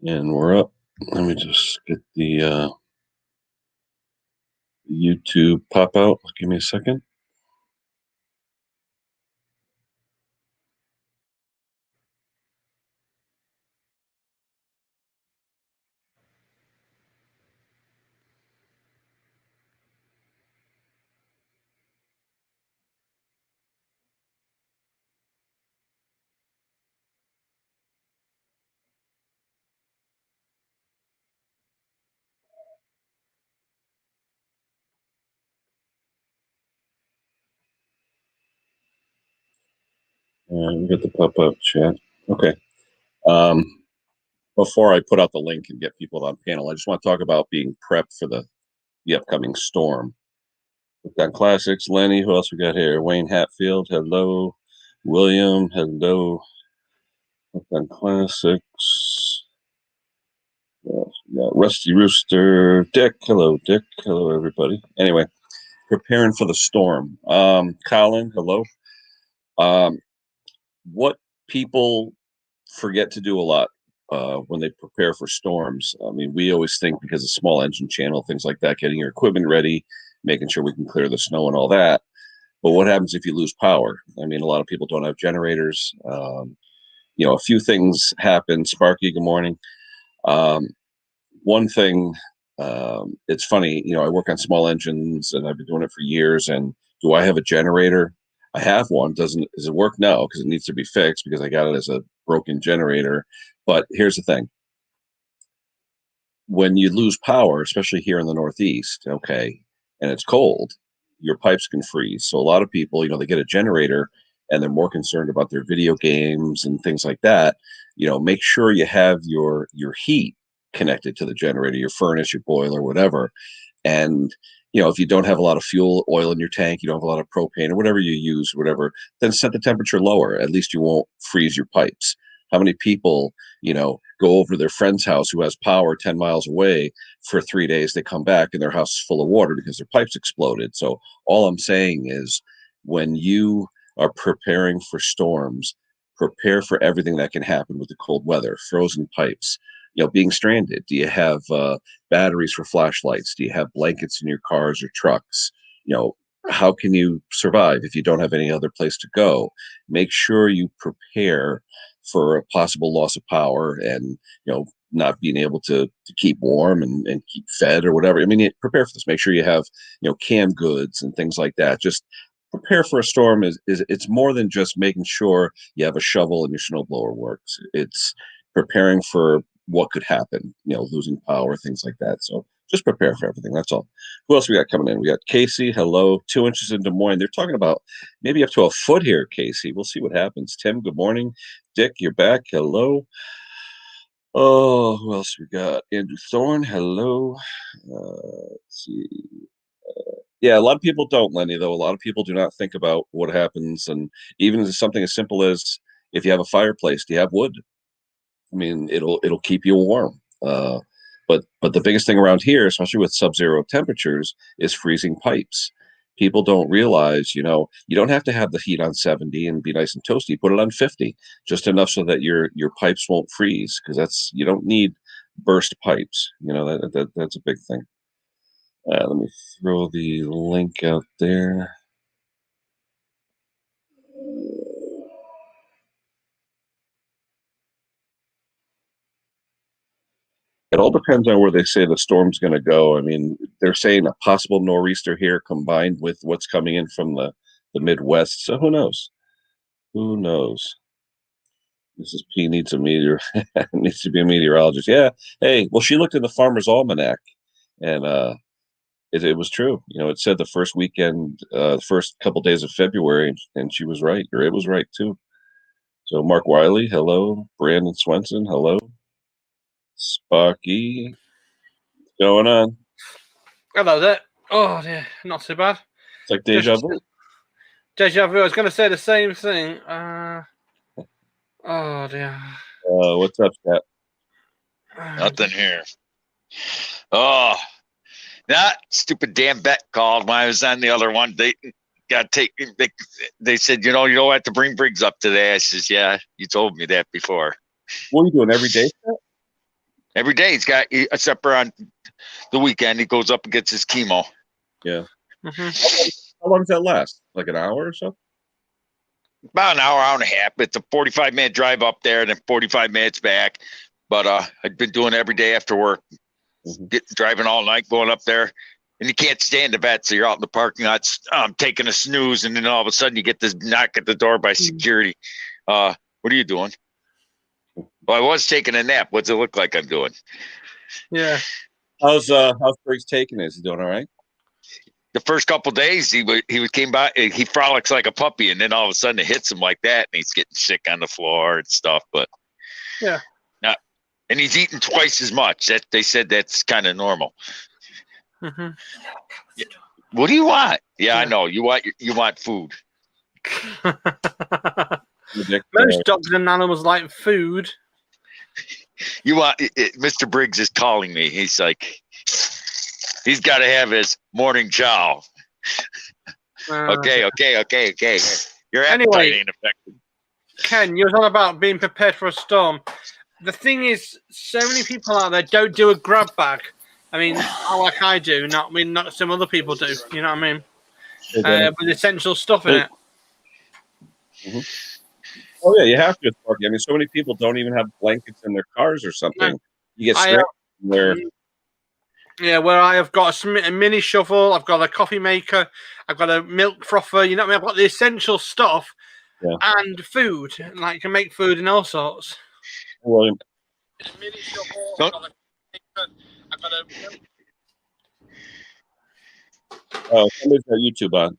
And we're up. Let me just get the YouTube pop out. Give me a second. And we got the pop up chat. Okay. Um, before I put out the link and get people on panel, I just want to talk about being prepped for the upcoming storm. We've got classics. Lenny, who else we got here? Wayne Hatfield, hello. William, hello. We've got classics. We got Rusty Rooster, Dick, hello, Dick, hello, everybody. Anyway, preparing for the storm. Colin, hello. Um, what people forget to do a lot when they prepare for storms. I mean, we always think because of small engine channel, things like that, getting your equipment ready, making sure we can clear the snow and all that. But what happens if you lose power? I mean, a lot of people don't have generators. A few things happen. Sparky, good morning. Um, one thing, it's funny, I work on small engines and I've been doing it for years. And do I have a generator? I have one. Does it work? No, because it needs to be fixed because I got it as a broken generator. But here's the thing. When you lose power, especially here in the Northeast, okay, and it's cold, your pipes can freeze. So a lot of people, they get a generator and they're more concerned about their video games and things like that. Make sure you have your heat connected to the generator, your furnace, your boiler, whatever. And if you don't have a lot of fuel oil in your tank, you don't have a lot of propane or whatever you use, whatever, then set the temperature lower. At least you won't freeze your pipes. How many people, go over to their friend's house who has power 10 miles away for 3 days? They come back and their house is full of water because their pipes exploded. So all I'm saying is when you are preparing for storms, prepare for everything that can happen with the cold weather, frozen pipes, being stranded. Do you have batteries for flashlights? Do you have blankets in your cars or trucks? How can you survive if you don't have any other place to go? Make sure you prepare for a possible loss of power and, not being able to keep warm and keep fed or whatever. I mean, prepare for this. Make sure you have, canned goods and things like that. Just prepare for a storm is it's more than just making sure you have a shovel and your snowblower works. It's preparing for what could happen, losing power, things like that. So just prepare for everything. That's all. Who else we got coming in? We got Casey. Hello. 2 inches in Des Moines. They're talking about maybe up to a foot here, Casey. We'll see what happens. Tim, good morning. Dick, you're back. Hello. Oh, who else we got? Andrew Thorne. Hello. Let's see. Yeah, a lot of people don't, Lenny, though. A lot of people do not think about what happens. And even as something as simple as if you have a fireplace, do you have wood? I mean, it'll keep you warm. But the biggest thing around here, especially with sub-zero temperatures, is freezing pipes. People don't realize, you don't have to have the heat on 70 and be nice and toasty. Put it on 50, just enough so that your pipes won't freeze. Because you don't need burst pipes. That's a big thing. Let me throw the link out there. It all depends on where they say the storm's going to go. I mean, they're saying a possible nor'easter here combined with what's coming in from the Midwest. So who knows? Who knows? Mrs. P needs a needs to be a meteorologist. Yeah. Hey, well, she looked in the Farmer's Almanac, and it was true. It said the first weekend, the first couple days of February, and she was right, or it was right too. So Mark Wiley, hello. Brandon Swenson, hello. Sparky, what's going on? Hello there. Oh, dear. Not too bad. It's like deja vu. Deja vu. I was going to say the same thing. Oh, dear. What's up, Scott? Nothing here. Oh, that stupid damn bet called when I was on the other one. They got to take. They said, you don't have to bring Briggs up today. I says, yeah, you told me that before. What are you doing every day, Scott? Every day he's got, except for on the weekend, he goes up and gets his chemo. Yeah. Mm-hmm. How long does that last? Like an hour or so? About an hour and a half. It's a 45-minute drive up there and then 45 minutes back. But I've been doing it every day after work, driving all night, going up there. And you can't stand the vet, so you're out in the parking lot taking a snooze, and then all of a sudden you get this knock at the door by security. What are you doing? Well, I was taking a nap. What's it look like I'm doing? Yeah. How's Briggs taking it? Is he doing all right? The first couple of days he came by, he frolics like a puppy, and then all of a sudden it hits him like that, and he's getting sick on the floor and stuff. But yeah, and he's eating twice as much. That they said that's kind of normal. Mm-hmm. Yeah. What do you want? Yeah, I know you want food. Most dogs and animals like food. You want Mr. Briggs is calling me. He's like, he's got to have his morning chow. Okay. Your appetite ain't affected. Ken, you're on about being prepared for a storm. The thing is, so many people out there don't do a grab bag. I mean, like I do, not some other people do. You know what I mean? With essential stuff in it. Mm-hmm. Oh yeah, you have to, Sparky. I mean, so many people don't even have blankets in their cars or something. You get straight where. Yeah, where I have got a mini shovel, I've got a coffee maker, I've got a milk frother. You know what I mean? I've got the essential stuff and food. Like, you can make food and all sorts. William. A mini shovel. I've got a milk. Oh, somebody's got YouTube on.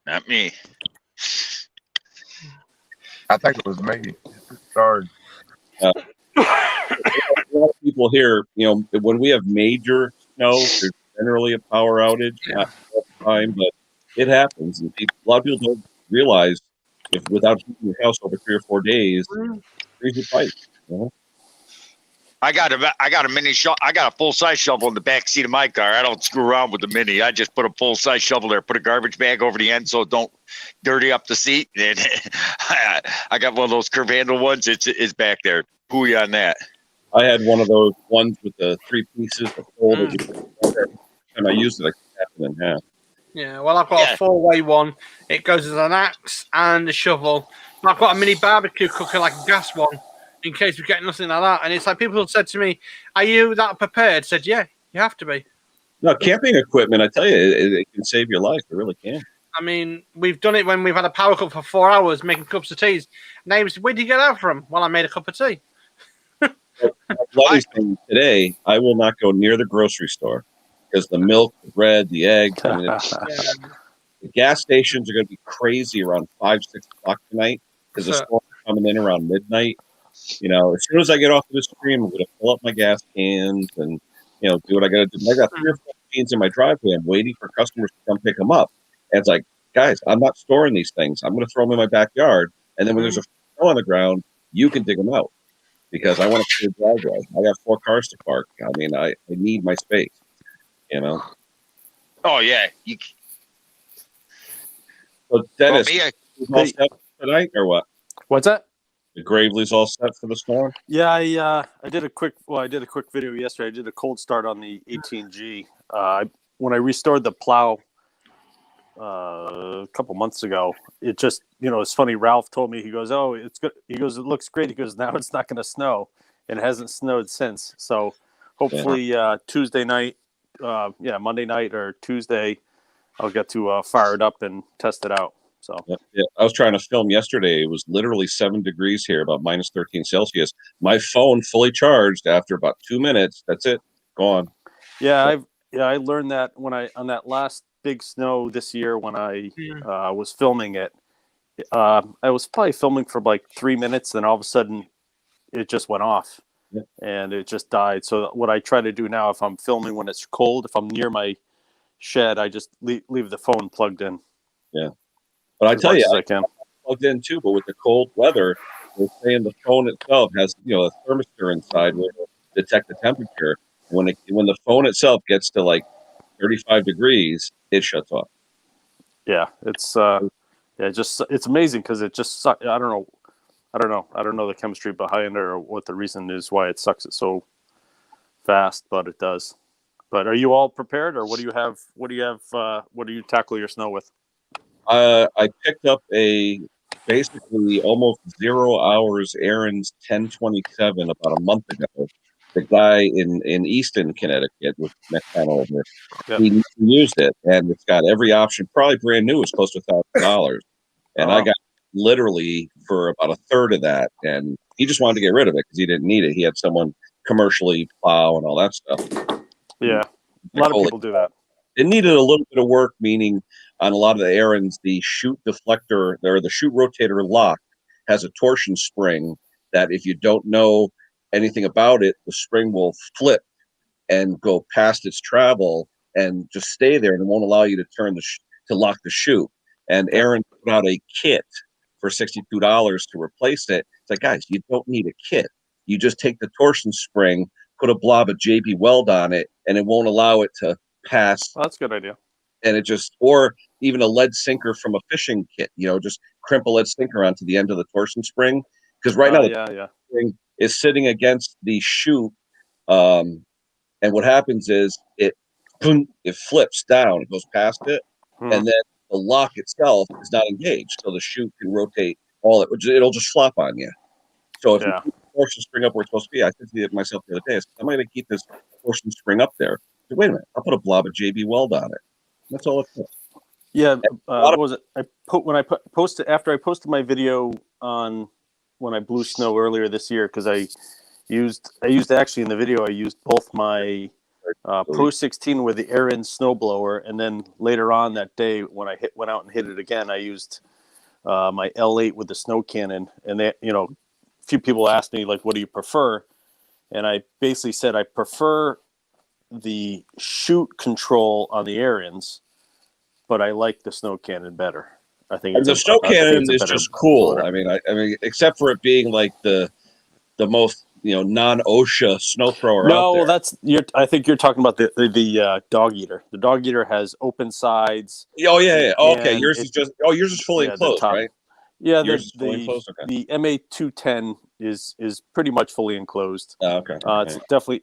Not me. I think it was me. Sorry. A lot of people here, when we have major snow, there's generally a power outage. Not all the time, but it happens. And a lot of people don't realize if without heating your house over 3 or 4 days, freeze your pipe. I got a mini shovel. I got a full size shovel in the back seat of my car. I don't screw around with the mini. I just put a full size shovel there. Put a garbage bag over the end so it don't dirty up the seat. And I got one of those curve handle ones. It's back there. Pooey on that. I had one of those ones with the 3 pieces of fold. And I used it, I cut it in half. Yeah, well, I've got a 4-way one. It goes as an axe and a shovel. I've got a mini barbecue cooker, like a gas one, in case we get nothing like that. And it's like people said to me, "Are you that prepared?" I said, "Yeah, you have to be." No, camping equipment, I tell you, it can save your life. It really can. I mean, we've done it when we've had a power cut for 4 hours making cups of teas. Names, where did you get that from? Well, I made a cup of tea. Today, I will not go near the grocery store because the milk, the bread, the eggs. I mean, the gas stations are going to be crazy around 5, 6 o'clock tonight because the storm is coming in around midnight. As soon as I get off of the stream, I'm going to fill up my gas cans and do what I got to do. I got 3 or 4 machines in my driveway. I'm waiting for customers to come pick them up. And it's like, guys, I'm not storing these things. I'm going to throw them in my backyard. And then when there's a snow on the ground, you can dig them out because I want to clear driveway. I got 4 cars to park. I mean, I need my space. Oh yeah. So Dennis, all set tonight or what? What's that? The Gravely's all set for the storm? Yeah, I did a quick video yesterday. I did a cold start on the 18G. When I restored the plow a couple months ago, it just, it's funny. Ralph told me, he goes, "Oh, it's good." He goes, "It looks great." He goes, "Now it's not going to snow," and it hasn't snowed since. So hopefully Tuesday night, Monday night or Tuesday, I'll get to fire it up and test it out. So I was trying to film yesterday. It was literally 7 degrees here, about minus 13 Celsius. My phone fully charged after about 2 minutes. That's it, gone. Yeah, I learned that on that last big snow this year when I was filming it. I was probably filming for like 3 minutes, and all of a sudden, it just went off, and it just died. So what I try to do now, if I'm filming when it's cold, if I'm near my shed, I just leave the phone plugged in. Yeah. But I tell you, I plugged in too. But with the cold weather, they're saying the phone itself has a thermistor inside where it'll detect the temperature. When the phone itself gets to like 35 degrees, it shuts off. Yeah, it's it's amazing because it just I don't know. I don't know. I don't know the chemistry behind it or what the reason is why it sucks it so fast, but it does. But are you all prepared, or what do you have? What do you have? What do you tackle your snow with? I picked up a basically almost 0 hours errands 1027 about a month ago. The guy in Easton, Connecticut, with next town over, Yep. he used it, and it's got every option. Probably brand new. It's close to $1,000, and I got literally for about a third of that. And he just wanted to get rid of it because he didn't need it. He had someone commercially plow and all that stuff. Yeah, a lot of people do that. It needed a little bit of work, meaning on a lot of the errands, the chute deflector or the chute rotator lock has a torsion spring that if you don't know anything about it, the spring will flip and go past its travel and just stay there, and it won't allow you to turn to lock the chute. And Aaron put out a kit for $62 to replace it. It's like, guys, you don't need a kit. You just take the torsion spring, put a blob of JB Weld on it, and it won't allow it to pass. Well, that's a good idea. And it just, or even a lead sinker from a fishing kit, just crimp a lead sinker onto the end of the torsion spring. Because right now, the spring is sitting against the chute. And what happens is it flips down, it goes past it, and then the lock itself is not engaged. So the chute can rotate it'll just flop on you. So if you keep the torsion spring up where it's supposed to be, I said to myself the other day, I'm going to keep this torsion spring up there. So wait a minute, I'll put a blob of JB Weld on it. That's all it is. Yeah, what was it? After I posted my video on when I blew snow earlier this year, because I used actually in the video I used both my Pro 16 with the Aaron snowblower, and then later on that day when I went out and hit it again, I used my L8 with the snow cannon. And they, a few people asked me like, what do you prefer? And I basically said I prefer the chute control on the Ariens, but I like the snow cannon better. I think the snow cannon is just cool. I mean, except for it being like the most non-OSHA snow thrower. No, I think you're talking about the dog eater. The dog eater has open sides. Oh yeah. Oh, okay, yours is fully enclosed, right? Yeah, the MA210 is pretty much fully enclosed. Oh, okay. It's definitely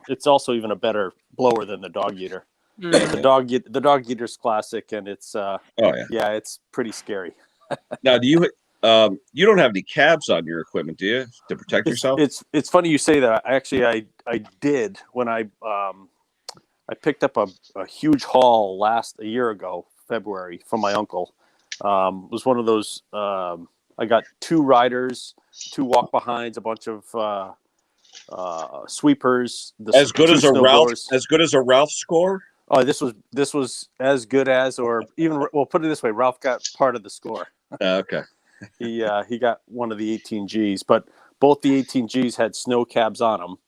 it's also even a better blower than the dog eater. The dog eater's classic, and it's it's pretty scary. Now, do you don't have any cabs on your equipment, do you, to protect yourself? It's funny you say that. Actually, I did when I picked up a huge haul a year ago, February, from my uncle. It was one of those. I got 2 riders, 2 walk behinds, a bunch of sweepers. As good as a Ralph score. Oh, this was as good as, or even, well, put it this way, Ralph got part of the score. Okay. He got one of the 18Gs, but both the 18Gs had snow cabs on them.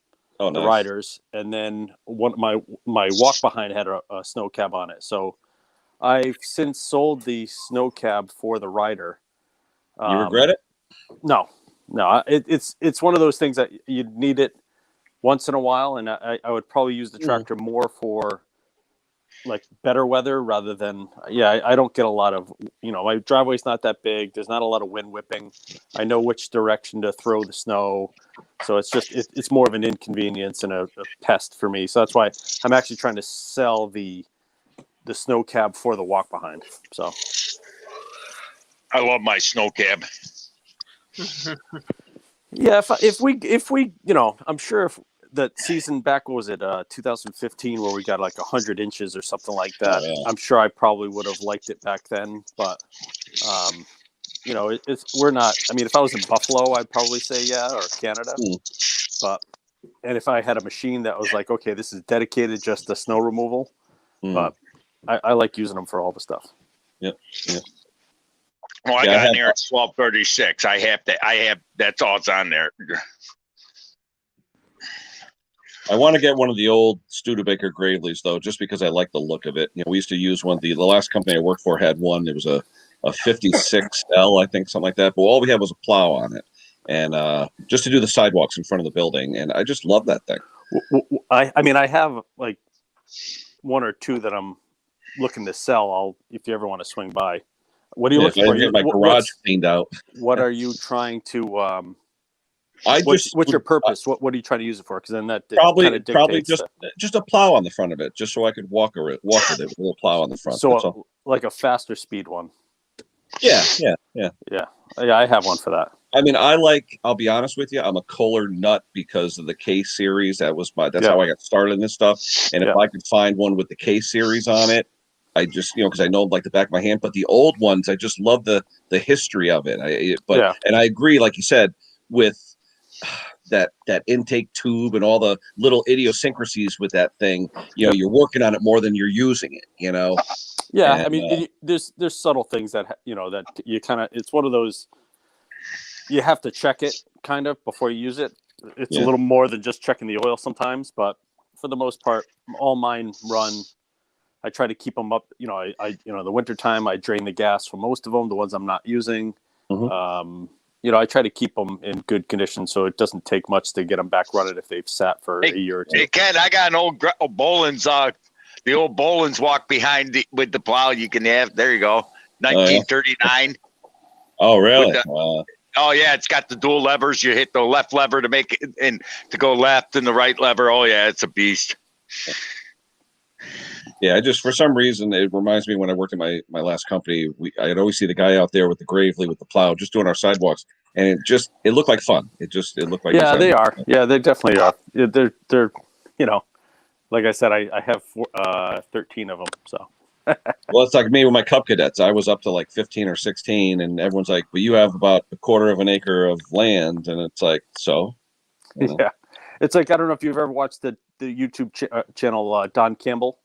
Oh, nice. The riders, and then my walk behind had a snow cab on it. So I've since sold the snow cab for the rider. You regret it? No. It's one of those things that you need it once in a while, and I would probably use the tractor more for like better weather rather than I don't get a lot of my driveway's not that big. There's not a lot of wind whipping. I know which direction to throw the snow, so it's more of an inconvenience and a pest for me. So that's why I'm actually trying to sell the snow cab for the walk behind. So I love my snow cab. Yeah, if we I'm sure if that season back, what was it, 2015, where we got like 100 inches or something like that. Oh, yeah. I'm sure I probably would have liked it back then, but we're not. I mean, if I was in Buffalo, I'd probably say yeah, or Canada. And if I had a machine that was like, okay, this is dedicated just to snow removal, but I like using them for all the stuff. Yep. Well, I got in there at 1236. I have that's all it's on there. I want to get one of the old Studebaker Graveleys though, just because I like the look of it. We used to use one. The last company I worked for had one. It was a 56L, I think, something like that. But all we had was a plow on it, and just to do the sidewalks in front of the building. And I just love that thing. I mean, I have like 1 or 2 that I'm looking to sell. If you ever want to swing by. What are you Yeah, if looking I for? didn't get my garage cleaned out, What are you trying to? What's your purpose? What are you trying to use it for? Because then that kind of probably dictates. just a plow on the front of it, just so I could walk with it with a little plow on the front. That's all. Like a faster speed one. Yeah. Yeah. I have one for that. I mean, I'll be honest with you, I'm a Kohler nut because of the K series. That's how I got started in this stuff. And if I could find one with the K series on it, I just, because I know like the back of my hand, but the old ones, I just love the history of it. And I agree, like you said, with that intake tube and all the little idiosyncrasies with that thing. You're working on it more than you're using it. Yeah, And, I mean, there's subtle things that that you kind of. It's one of those. You have to check it kind of before you use it. It's a little more than just checking the oil sometimes, but for the most part, all mine run. I try to keep them up. The wintertime, I drain the gas for most of them, the ones I'm not using. I try to keep them in good condition, so it doesn't take much to get them back running if they've sat for a year or two. Hey, Ken, I got an old Boland's, the old Boland's walk behind with the plow. You can have, there you go, 1939. Oh, really? Oh yeah, it's got the dual levers. You hit the left lever to make it and to go left, and the right lever. Oh yeah, it's a beast. Yeah, for some reason it reminds me when I worked at my last company. I'd always see the guy out there with the Gravely with the plow, just doing our sidewalks, and it looked like fun. It looked like they are. Yeah, they definitely are. They're like I said, I have 13 of them. So. Well, it's like me with my Cub Cadets. I was up to like 15 or 16, and everyone's like, "Well, you have about a quarter of an acre of land," and it's like, so. Yeah, it's like I don't know if you've ever watched the YouTube channel Don Campbell.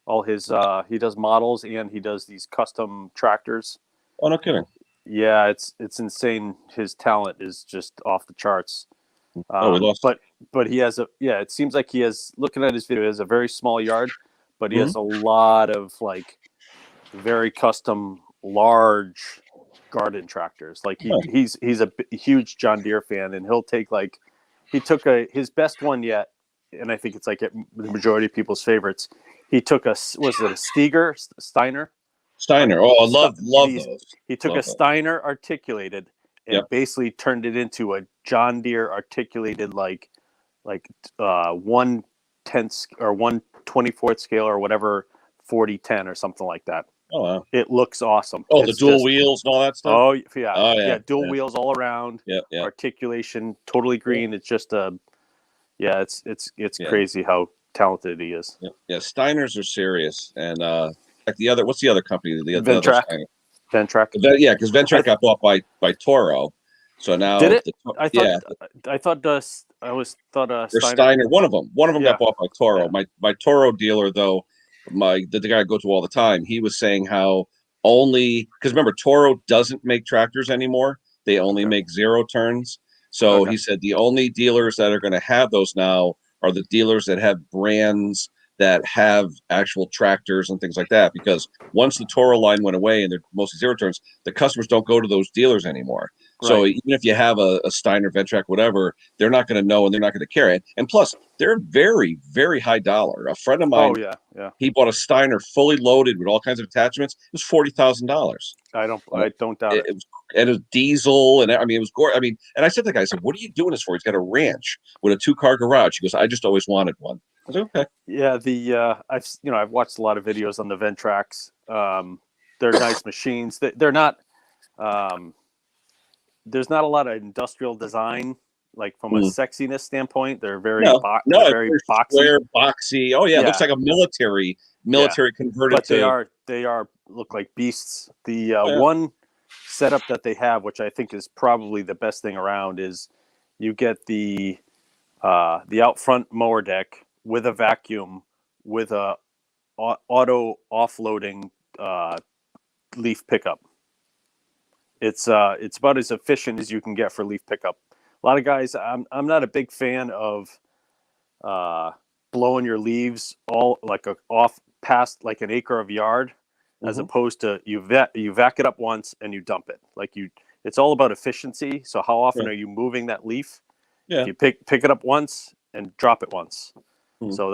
All his he does models and he does these custom tractors. Oh, no kidding. Yeah, it's insane. His talent is just off the charts. We lost. But he has it seems like he has, looking at his video, he has a very small yard, but he has a lot of like very custom large garden tractors. Like he's a huge John Deere fan, and he'll take he took his best one yet, and I think it's like the majority of people's favorites. He took a Steiner. Oh, I love those. He took a Steiner articulated and basically turned it into a John Deere articulated like 1/10 or 1/24 scale or whatever 40/10 or something like that. Oh wow! It looks awesome. Oh, the dual wheels and all that stuff. Oh yeah. Dual wheels all around. Yeah. Articulation totally green. It's just it's crazy how talented he is. Yeah. Steiners are serious, and like what's the other company? The Ventrac. Ventrac. Yeah, because Ventrac got bought by Toro, so now did it? I thought Steiner. One of them got bought by Toro. Yeah. My Toro dealer though. The guy I go to all the time, he was saying how because remember Toro doesn't make tractors anymore. They only make 0 turns. So he said the only dealers that are going to have those now are the dealers that have brands that have actual tractors and things like that. Because once the Toro line went away and they're mostly 0 turns, the customers don't go to those dealers anymore. Right. So even if you have a Steiner, Ventrac, whatever, they're not going to know and they're not going to carry it. And plus, they're very, very high dollar. A friend of mine, he bought a Steiner fully loaded with all kinds of attachments. It was $40,000. I don't doubt it. It was diesel, and I mean, it was gorgeous. I mean, and I said to the guy, I said, "What are you doing this for?" He's got a ranch with a 2-car garage. He goes, "I just always wanted one." I was like, "Okay." Yeah, I've watched a lot of videos on the Ventracs. They're nice machines. They're not. There's not a lot of industrial design, like from a sexiness standpoint. They're very very boxy. Square, boxy. Oh yeah, it looks like a military converted. But they are look like beasts. The one setup that they have, which I think is probably the best thing around, is you get the out front mower deck with a vacuum with a auto offloading leaf pickup. It's about as efficient as you can get for leaf pickup. A lot of guys, I'm not a big fan of blowing your leaves all off past like an acre of yard, as opposed to you vac it up once and you dump it. It's all about efficiency. So how often are you moving that leaf? Yeah. You pick it up once and drop it once. So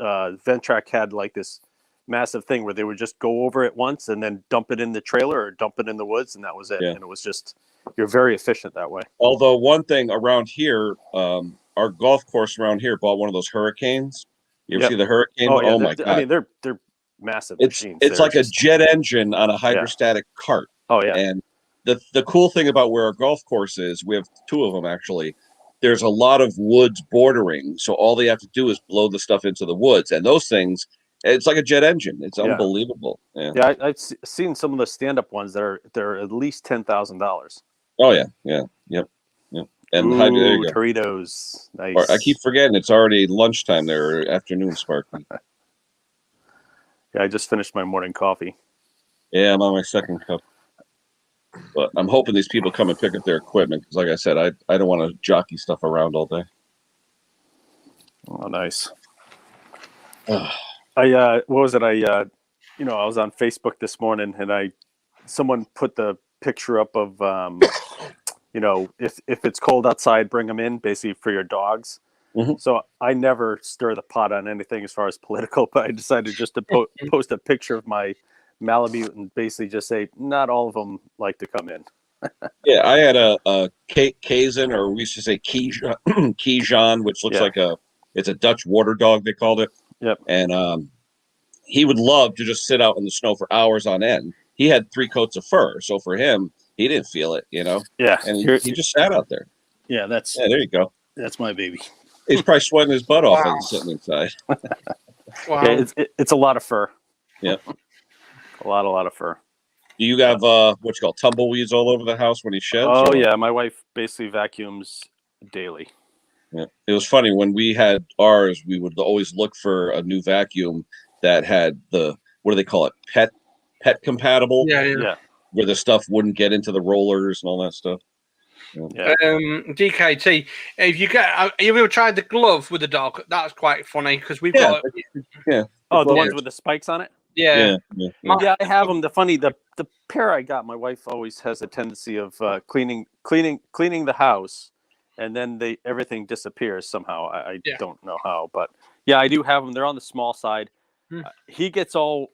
Ventrac had like this massive thing where they would just go over it once and then dump it in the trailer or dump it in the woods, and that was it. Yeah. And it was just, you're very efficient that way. Although one thing around here, our golf course around here bought one of those Hurricanes. You ever Yep. see the Hurricane? Oh, yeah. Oh my God. I mean, they're massive It's machines. it's They're like a just- jet engine on a hydrostatic cart. Oh, yeah. And the cool thing about where our golf course is, we have two of them actually. There's a lot of woods bordering, so all they have to do is blow the stuff into the woods, and those things, it's like a jet engine. It's unbelievable. Yeah. Yeah, I've seen some of the stand-up ones that they're at least $10,000. Oh yeah. Yep. And there you go. Doritos, nice. Or I keep forgetting it's already lunchtime there, or afternoon, Sparky. Yeah, I just finished my morning coffee. Yeah, I'm on my second cup. But I'm hoping these people come and pick up their equipment because, like I said, I don't want to jockey stuff around all day. Oh, nice. What was it? I was on Facebook this morning, and someone put the picture up of, if it's cold outside, bring them in, basically for your dogs. Mhm. So I never stir the pot on anything as far as political, but I decided just to post a picture of my Malamute and basically just say not all of them like to come in. Yeah, I had a Kazan, or we used to say Kijan, which looks like it's a Dutch water dog, they called it. Yep. And he would love to just sit out in the snow for hours on end. He had 3 coats of fur, so for him, he didn't feel it, Yeah. And he just sat out there. Yeah, Yeah, there you go. that's my baby. He's probably sweating his butt off Wow. and sitting inside. Wow. Yeah, it's a lot of fur. Yep. A lot of fur. Do you have what you call tumbleweeds all over the house when he sheds? Oh, or- yeah. My wife basically vacuums daily. Yeah. It was funny when we had ours, we would always look for a new vacuum that had what do they call it? Pet compatible, Yeah. where the stuff wouldn't get into the rollers and all that stuff. Yeah. DKT, if you ever tried the glove with the dog? That's quite funny because we've got Oh, the Yeah. ones with the spikes on it? yeah. Yeah, I have them. The pair I got, my wife always has a tendency of cleaning the house, and then everything disappears somehow. I don't know how, but yeah, I do have them. They're on the small side. He gets all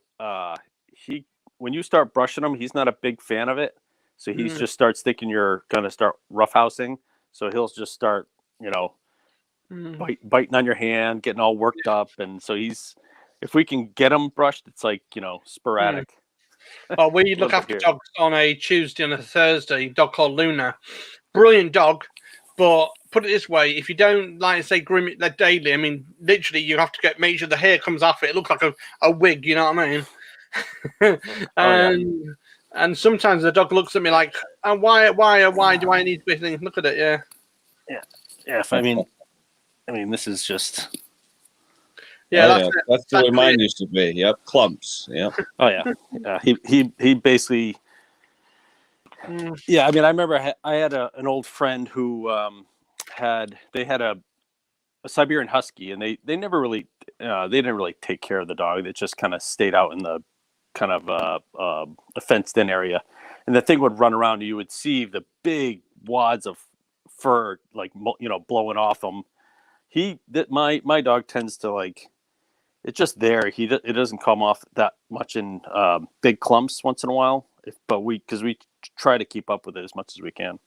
when you start brushing him, he's not a big fan of it, so he just starts thinking you're gonna start roughhousing. So he'll just start, biting on your hand, getting all worked up, and so if we can get him brushed, it's like sporadic. Oh, we look after dogs on a Tuesday and a Thursday. A dog called Luna, brilliant dog. But put it this way: if you don't groom it daily, I mean, literally, you have to make sure the hair comes off it. It looks like a wig. You know what I mean? And sometimes the dog looks at me like, why do I need to be thinking? Look at it, Yeah. I mean, this is just. Yeah, that's the way mine used to be. Yep, clumps. Yep. Oh yeah. He basically. Yeah, I mean, I remember I had an old friend who had a Siberian Husky, and they never really they didn't really take care of the dog. It just kind of stayed out in the kind of a fenced in area, and the thing would run around. And you would see the big wads of fur blowing off them. My dog tends to it's just there. It doesn't come off that much in big clumps once in a while. Because we try to keep up with it as much as we can.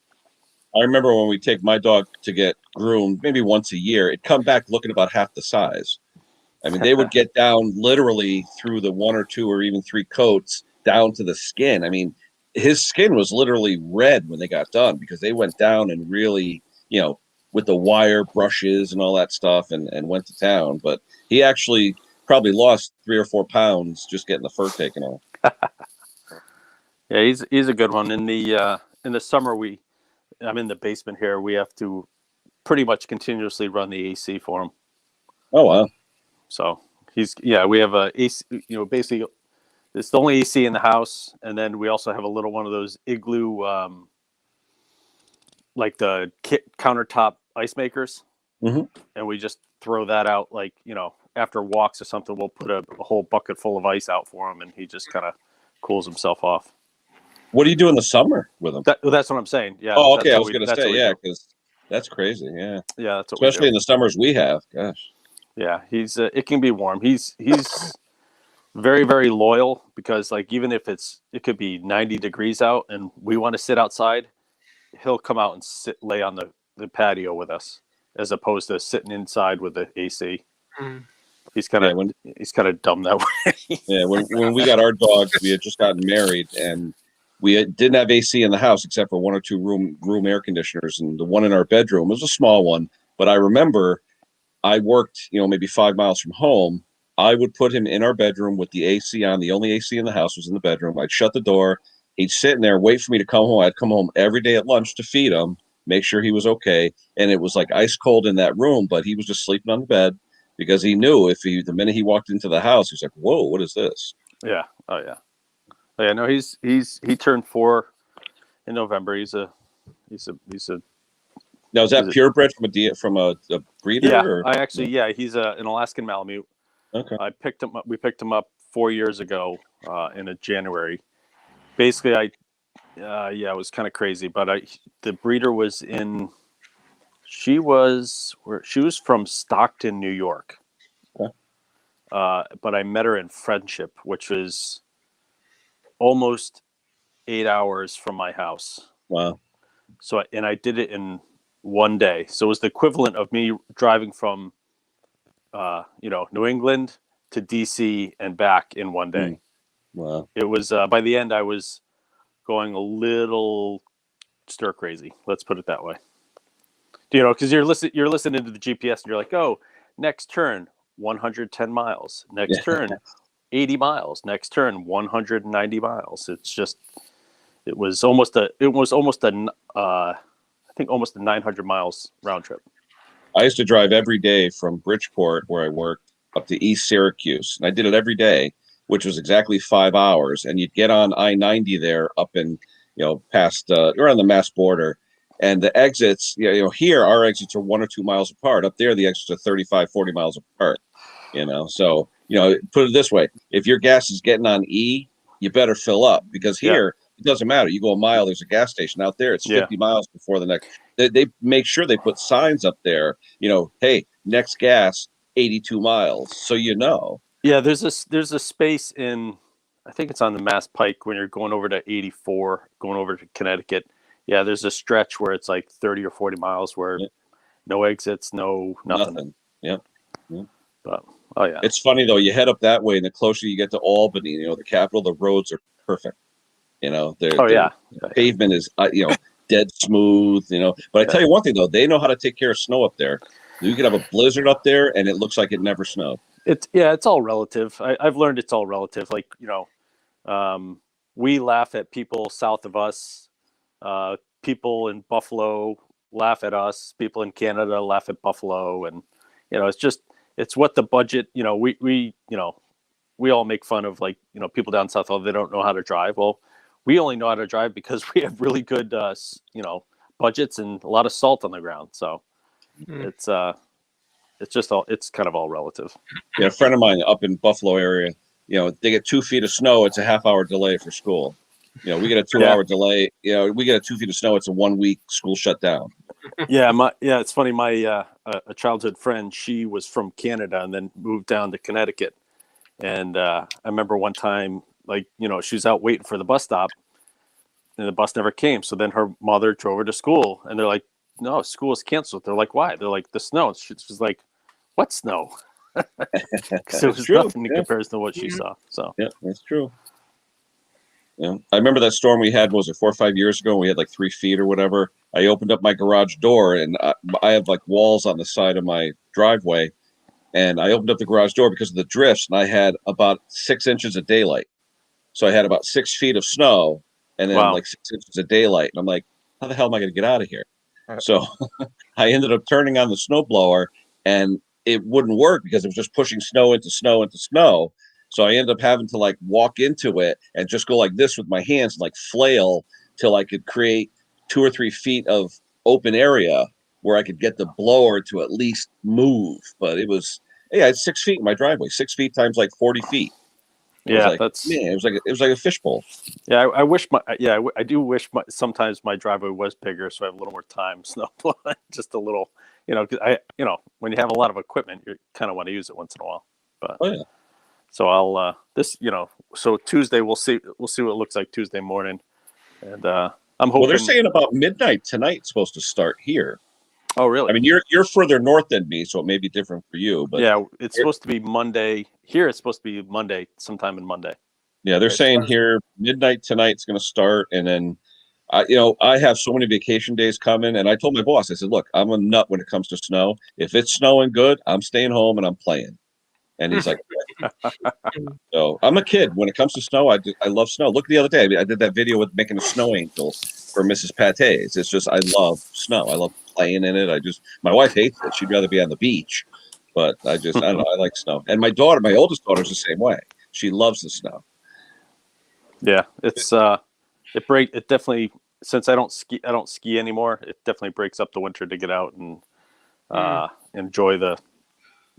I remember when we take my dog to get groomed, maybe once a year, it'd come back looking about half the size. I mean, they would get down literally through the 1 or 2 or even 3 coats down to the skin. I mean, his skin was literally red when they got done because they went down and really, with the wire brushes and all that stuff and went to town. But he actually probably lost 3 or 4 pounds just getting the fur taken off. Yeah, he's a good one. In the summer, I'm in the basement here. We have to pretty much continuously run the AC for him. Oh wow! So we have a AC. Basically, it's the only AC in the house, and then we also have a little one of those igloo, like the countertop ice makers, and we just throw that out. After walks or something, we'll put a whole bucket full of ice out for him, and he just kind of cools himself off. What do you do in the summer with them? That's what I'm saying. Yeah. Oh, okay. I was going to say, because that's crazy. Yeah. Yeah, that's what especially in the summers we have. Gosh. Yeah, it can be warm. He's very, very loyal, because like even if it could be 90 degrees out and we want to sit outside, he'll come out and lay on the patio with us, as opposed to sitting inside with the AC. Mm. He's kind Yeah, of dumb that way. Yeah, when we got our dogs, we had just gotten married, and didn't have AC in the house except for one or two room air conditioners, and the one in our bedroom was a small one. But I remember I worked, maybe 5 miles from home. I would put him in our bedroom with the AC on. The only AC in the house was in the bedroom. I'd shut the door. He'd sit in there, wait for me to come home. I'd come home every day at lunch to feed him, make sure he was okay. And it was like ice cold in that room, but he was just sleeping on the bed because he knew the minute he walked into the house, he was like, "Whoa, what is this?" Yeah. Oh yeah. Oh yeah. No, he turned 4 in November. He's a Now, is that purebred from a breeder? Yeah, Or? he's an Alaskan Malamute. Okay. We picked him up 4 years ago in a January. Basically, it was kind of crazy, but the breeder was she was from Stockton, New York. Okay. But I met her in Friendship, which was almost 8 hours from my house. Wow. So, and I did it in one day. So it was the equivalent of me driving from, New England to DC and back in one day. Wow. It was, by the end, I was going a little stir crazy. Let's put it that way. Because you're listening to the GPS and you're like, oh, next turn, 110 miles. Next turn, 80 miles. Next turn, 190 miles. It was almost a I think almost a 900 miles round trip. I used to drive every day from Bridgeport, where I worked, up to East Syracuse. And I did it every day, which was exactly 5 hours. And you'd get on I-90 there up in, past, around the Mass border. And the exits, here, our exits are 1 or 2 miles apart. Up there, the exits are 35, 40 miles apart, So, put it this way. If your gas is getting on E, you better fill up, because here, it doesn't matter. You go a mile, there's a gas station. Out there, it's 50 miles before the next. They make sure they put signs up there, hey, next gas, 82 miles. So Yeah, there's a space in, I think it's on the Mass Pike when you're going over to 84, going over to Connecticut. Yeah, there's a stretch where it's like 30 or 40 miles where no exits, nothing. Yep. But, oh yeah. It's funny though, you head up that way and the closer you get to Albany, the capital, the roads are perfect. The pavement is, dead smooth, But I tell you one thing though, they know how to take care of snow up there. You could have a blizzard up there and it looks like it never snowed. It's all relative. I've learned it's all relative. Like, we laugh at people south of us. People in Buffalo laugh at us. People in Canada laugh at Buffalo. And, it's what the budget, we all make fun of, like, people down south, they don't know how to drive. Well, we only know how to drive because we have really good, budgets and a lot of salt on the ground. So it's kind of all relative. Yeah, a friend of mine up in Buffalo area, they get 2 feet of snow. It's a half-hour delay for school. We get a 2-hour delay. We get 2 feet of snow. It's a 1 week school shutdown. It's funny. My a childhood friend, she was from Canada and then moved down to Connecticut. And I remember one time, like, she was out waiting for the bus stop and the bus never came. So then her mother drove her to school and they're like, no, school is canceled. They're like, why? They're like, the snow. She's like, what snow? Because it was nothing in comparison to what she saw. So yeah, that's true. Yeah, I remember that storm we had. Was it 4 or 5 years ago? We had like 3 feet or whatever. I opened up my garage door, and I have like walls on the side of my driveway, and I opened up the garage door because of the drifts, and I had about 6 inches of daylight. So I had about 6 feet of snow, and then like 6 inches of daylight, and I'm like, how the hell am I going to get out of here? So I ended up turning on the snowblower, and it wouldn't work because it was just pushing snow into snow into snow. So I ended up having to like walk into it and just go like this with my hands and like flail till I could create 2 or 3 feet of open area where I could get the blower to at least move. But it was, it's 6 feet in my driveway, 6 feet times like 40 feet. It was like a fishbowl. Yeah, I do wish sometimes my driveway was bigger so I have a little more time snow blowing, just a little, when you have a lot of equipment, you kind of want to use it once in a while. But So I'll so Tuesday we'll see what it looks like Tuesday morning, and I'm hoping. Well, they're saying about midnight tonight it's supposed to start here. Oh, really? I mean, you're further north than me, so it may be different for you. But yeah, it's supposed to be Monday. Here it's supposed to be Monday, sometime in Monday. yeah, they're saying here midnight tonight's going to start, and then I have so many vacation days coming, and I told my boss, I said, look, I'm a nut when it comes to snow. If it's snowing good, I'm staying home and I'm playing. And he's like, so I'm a kid. When it comes to snow, I love snow. Look, the other day, I did that video with making a snow angel for Mrs. Pate's. It's just, I love snow. I love playing in it. My wife hates it. She'd rather be on the beach, but I don't know. I like snow. And my oldest daughter's the same way. She loves the snow. Yeah, it definitely, since I don't ski anymore, it definitely breaks up the winter to get out and enjoy the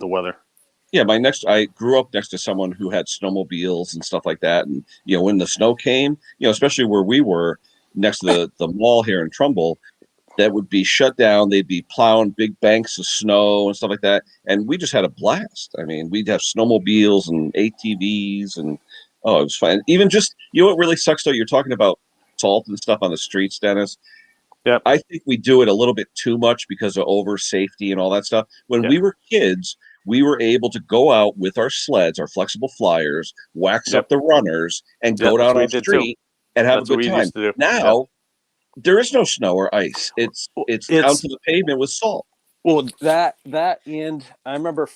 weather. Yeah, I grew up next to someone who had snowmobiles and stuff like that. And, when the snow came, especially where we were next to the mall here in Trumbull, that would be shut down. They'd be plowing big banks of snow and stuff like that. And we just had a blast. I mean, we'd have snowmobiles and ATVs and, it was fun. Even just, what really sucks though, you're talking about salt and stuff on the streets, Dennis. Yeah, I think we do it a little bit too much because of over safety and all that stuff. When we were kids, we were able to go out with our sleds, our flexible flyers, wax up the runners, and go down on the street and have a good time. Now, there is no snow or ice. It's down to the pavement with salt. Well, that and I remember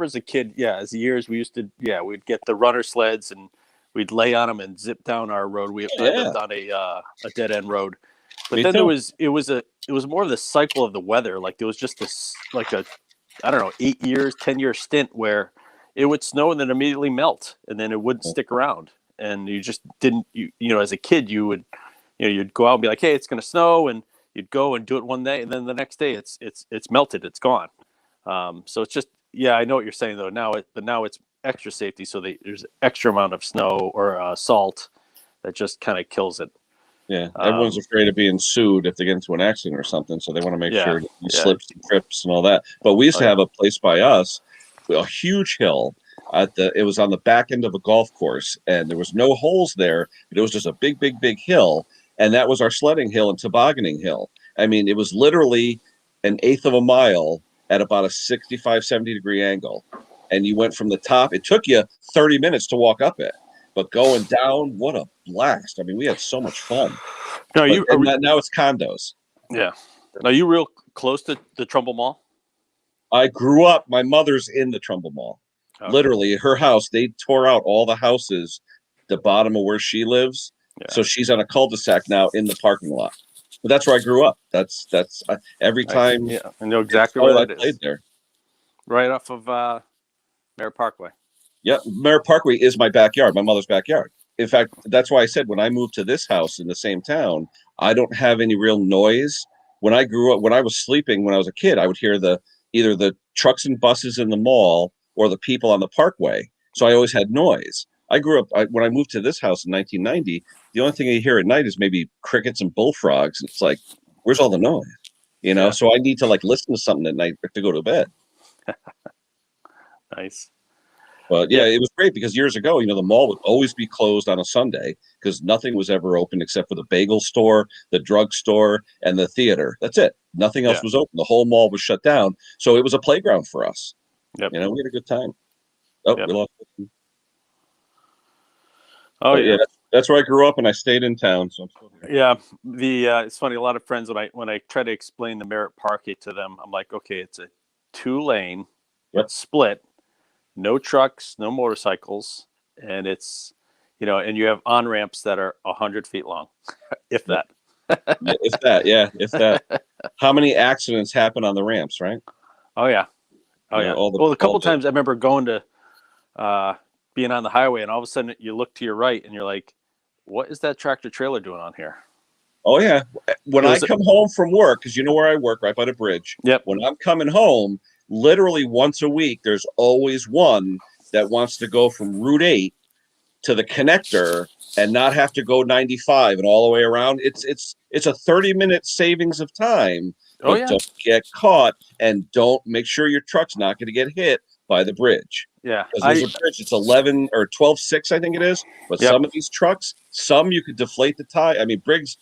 as a kid, as years we used to, we'd get the runner sleds and we'd lay on them and zip down our road. I lived on a dead end road. But then it was more of the cycle of the weather. Like there was just this, like a, I don't know, 8 years, 10-year stint where it would snow and then immediately melt and then it wouldn't stick around. And you just didn't, as a kid, you would, you'd go out and be like, hey, it's going to snow. And you'd go and do it one day. And then the next day it's melted. It's gone. So it's just, I know what you're saying though. Now it's extra safety. So there's extra amount of snow or salt that just kind of kills it. Yeah, everyone's afraid of being sued if they get into an accident or something, so they want to make sure you slips and trips and all that. But we used to have a place by us, a huge hill. It was on the back end of a golf course, and there was no holes there, but it was just a big, big, big hill, and that was our sledding hill and tobogganing hill. I mean, it was literally an eighth of a mile at about a 65, 70-degree angle, and you went from the top. It took you 30 minutes to walk up it. But going down, what a blast. I mean, we had so much fun. Now it's condos. Yeah. Now, you real close to the Trumbull Mall? I grew up, my mother's in the Trumbull Mall. Okay. Literally, her house, they tore out all the houses, the bottom of where she lives. Yeah. So she's on a cul-de-sac now in the parking lot. But that's where I grew up. That's every time. I know exactly where that is. Played there. Right off of Merritt Parkway. Yeah, Merritt Parkway is my backyard, my mother's backyard. In fact, that's why I said when I moved to this house in the same town, I don't have any real noise. When I grew up, when I was sleeping, when I was a kid, I would hear either the trucks and buses in the mall or the people on the parkway. So I always had noise. I grew up, when I moved to this house in 1990, the only thing you hear at night is maybe crickets and bullfrogs. It's like, where's all the noise? So I need to listen to something at night to go to bed. Nice. But it was great because years ago, the mall would always be closed on a Sunday because nothing was ever open except for the bagel store, the drugstore, and the theater. That's it. Nothing else was open. The whole mall was shut down. So it was a playground for us. Yep. We had a good time. Oh, we lost it. Oh, yeah. That's where I grew up and I stayed in town. So I'm still here. Yeah. It's funny. A lot of friends, when I try to explain the Merritt Parkway to them, I'm like, okay, it's a 2-lane split. No trucks, no motorcycles, and it's, and you have on-ramps that are 100 feet long, if that. If that. How many accidents happen on the ramps, right? Oh, yeah. A couple times I remember going to, being on the highway, and all of a sudden you look to your right, and you're like, what is that tractor trailer doing on here? Oh, yeah. When I come home from work, because you know where I work, right by the bridge. Yep. When I'm coming home, literally once a week, there's always one that wants to go from Route 8 to the connector and not have to go 95 and all the way around. It's a 30-minute savings of time. But don't get caught and don't make sure your truck's not going to get hit by the bridge. Yeah. Because there's a bridge, it's 11 or 12.6, I think it is. But Yep. some of these trucks, some you could deflate the tire. I mean, Briggs,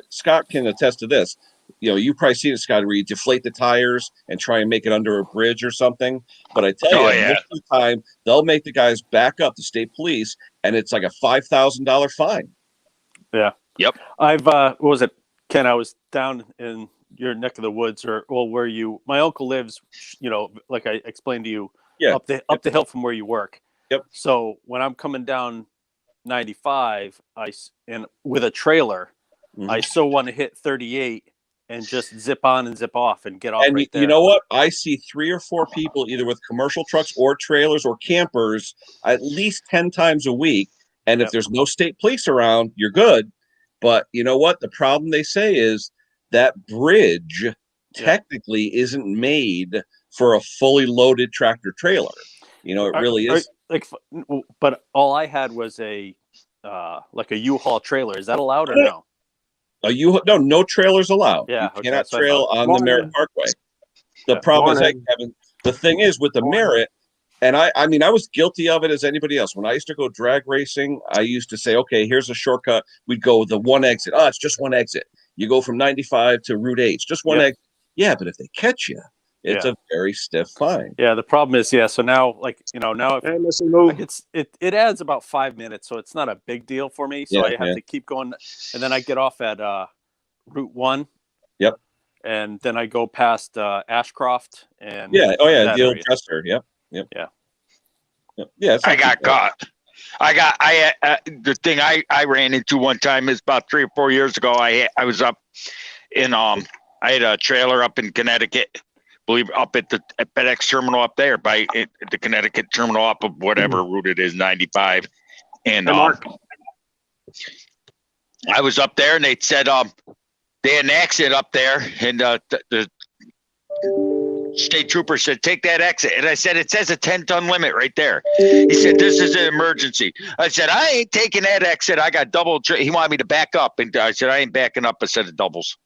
Scott can attest to this. You know, you probably seen it, Scott, where you deflate the tires and try and make it under a bridge or something. But I tell Oh, you, yeah. most of the time, they'll make the guys back up, the state police, and it's like a $5,000 fine. Yeah. Yep. I've what was it, Ken? I was down in your neck of the woods, or where my uncle lives. You know, like I explained to you, Yeah. up the hill from where you work. Yep. So when I'm coming down 95, and with a trailer, I so want to hit 38 and just zip on and zip off and get off And right there. you know what? I see 3 or 4 people either with commercial trucks or trailers or campers at least 10 times a week. And if there's no state police around, you're good. But you know what? The problem they say is that bridge technically isn't made for a fully loaded tractor trailer. You know, it really is. But all I had was a like a U-Haul trailer. Is that allowed or no? No trailers allowed. Yeah, you cannot trail on the Merritt Parkway. The problem is, Kevin, the thing is with the Merritt, and I mean, I was guilty of it as anybody else. When I used to go drag racing, I used to say, okay, here's a shortcut. We'd go the one exit. Oh, it's just one exit. You go from 95 to Route 8. It's just one exit. Yeah, but if they catch you, it's a very stiff fine. Yeah, the problem is, so now, now it adds about 5 minutes, so it's not a big deal for me. So I have to keep going, and then I get off at Route 1. Yep. And then I go past Ashcroft and the old Chester. Yep. Yeah. I got caught. The thing I ran into one time is about 3 or 4 years ago. I was up in I had a trailer up in Connecticut. Up at the FedEx terminal up there by the Connecticut terminal up of whatever route it is, 95. And I was up there and they said they had an exit up there, and the state trooper said, take that exit. And I said, it says a 10-ton limit right there. He said, this is an emergency. I said, I ain't taking that exit. I got double. He wanted me to back up. And I said, I ain't backing up a set of doubles.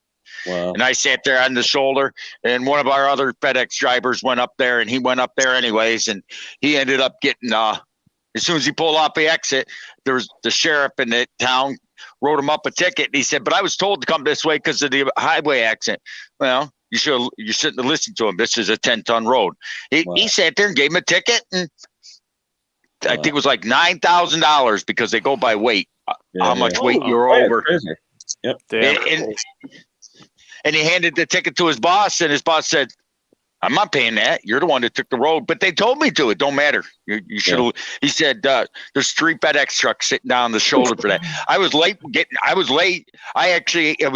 Wow. And I sat there on the shoulder, and one of our other FedEx drivers went up there, and he went up there anyways. And he ended up getting, as soon as he pulled off the exit, there was the sheriff in the town wrote him up a ticket. And he said, but I was told to come this way because of the highway accident. Well, you shouldn't have listened to him. This is a 10-ton road. He sat there and gave him a ticket, and I think it was like $9,000 because they go by weight, how much weight you're over. Yep. And he handed the ticket to his boss, and his boss said, I'm not paying that. You're the one that took the road. But they told me to. It don't matter. You should have. He said, there's 3 FedEx trucks sitting down the shoulder for that. I was late. I was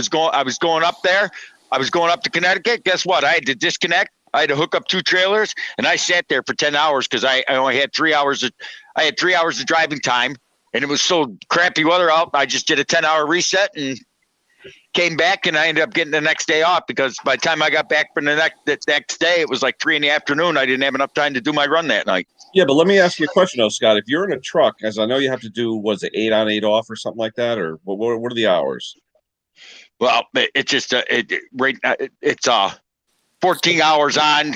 going up there. I was going up to Connecticut. Guess what? I had to disconnect. I had to hook up 2 trailers, and I sat there for 10 hours because I only had 3 hours. I had 3 hours of driving time, and it was so crappy weather out. I just did a 10-hour reset and came back, and I ended up getting the next day off because by the time I got back from the next day, it was like 3 p.m. I didn't have enough time to do my run that night. Yeah, but let me ask you a question, though, Scott. If you're in a truck, as I know you have to do, was it 8 on, 8 off or something like that, or what are the hours? Well, it's just it's 14 hours on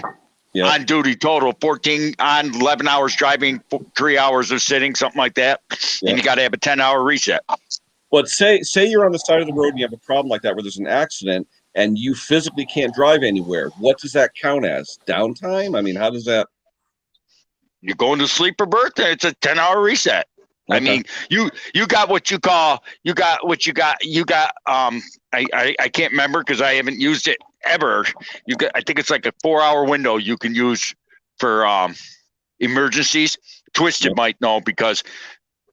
duty total, 14 on, 11 hours driving, 3 hours of sitting, something like that, and you got to have a 10-hour reset. But say you're on the side of the road and you have a problem like that where there's an accident and you physically can't drive anywhere. What does that count as? Downtime? I mean, how does that? You're going to sleep or birth, and it's a 10-hour reset. Okay. I mean, you got what you got. I can't remember because I haven't used it ever. I think it's like a 4-hour window you can use for emergencies. Twisted might know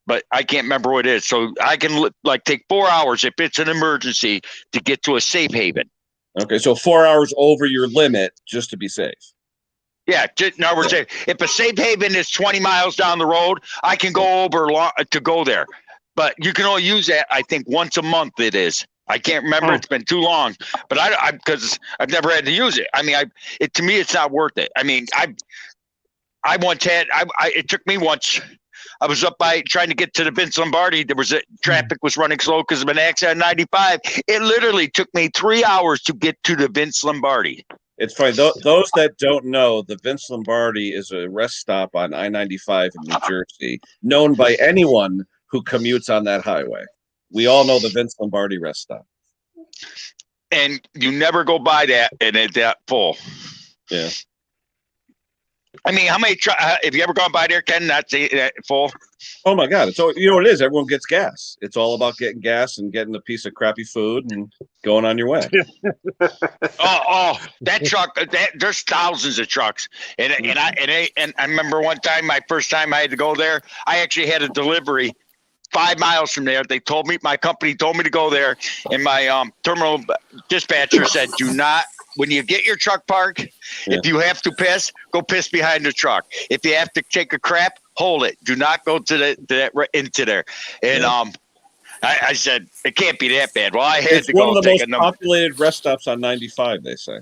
but I can't remember what it is. So I can take 4 hours if it's an emergency to get to a safe haven. Okay, so 4 hours over your limit just to be safe. Yeah, in other words, if a safe haven is 20 miles down the road, I can go over to go there. But you can only use that, I think, once a month it is. I can't remember. It's been too long. But because I've never had to use it. I mean, to me, it's not worth it. I mean, I once had, it took me once. I was up by trying to get to the Vince Lombardi. Traffic was running slow because of an accident on 95. It literally took me 3 hours to get to the Vince Lombardi. It's funny. Those that don't know, the Vince Lombardi is a rest stop on I-95 in New Jersey, known by anyone who commutes on that highway. We all know the Vince Lombardi rest stop. And you never go by that and it's that full. Yeah. I mean, how many have you ever gone by there, Ken? That's full. Oh my God! It's all, you know what it is. Everyone gets gas. It's all about getting gas and getting a piece of crappy food and going on your way. That truck. There's thousands of trucks, and I remember one time, my first time I had to go there. I actually had a delivery 5 miles from there. They told me, my company told me to go there, and my terminal dispatcher said, "Do not." When you get your truck parked, if you have to piss, go piss behind the truck. If you have to take a crap, hold it. Do not go into there. And I said it can't be that bad. Well, I had to go. It's one of the most populated rest stops on 95. They say.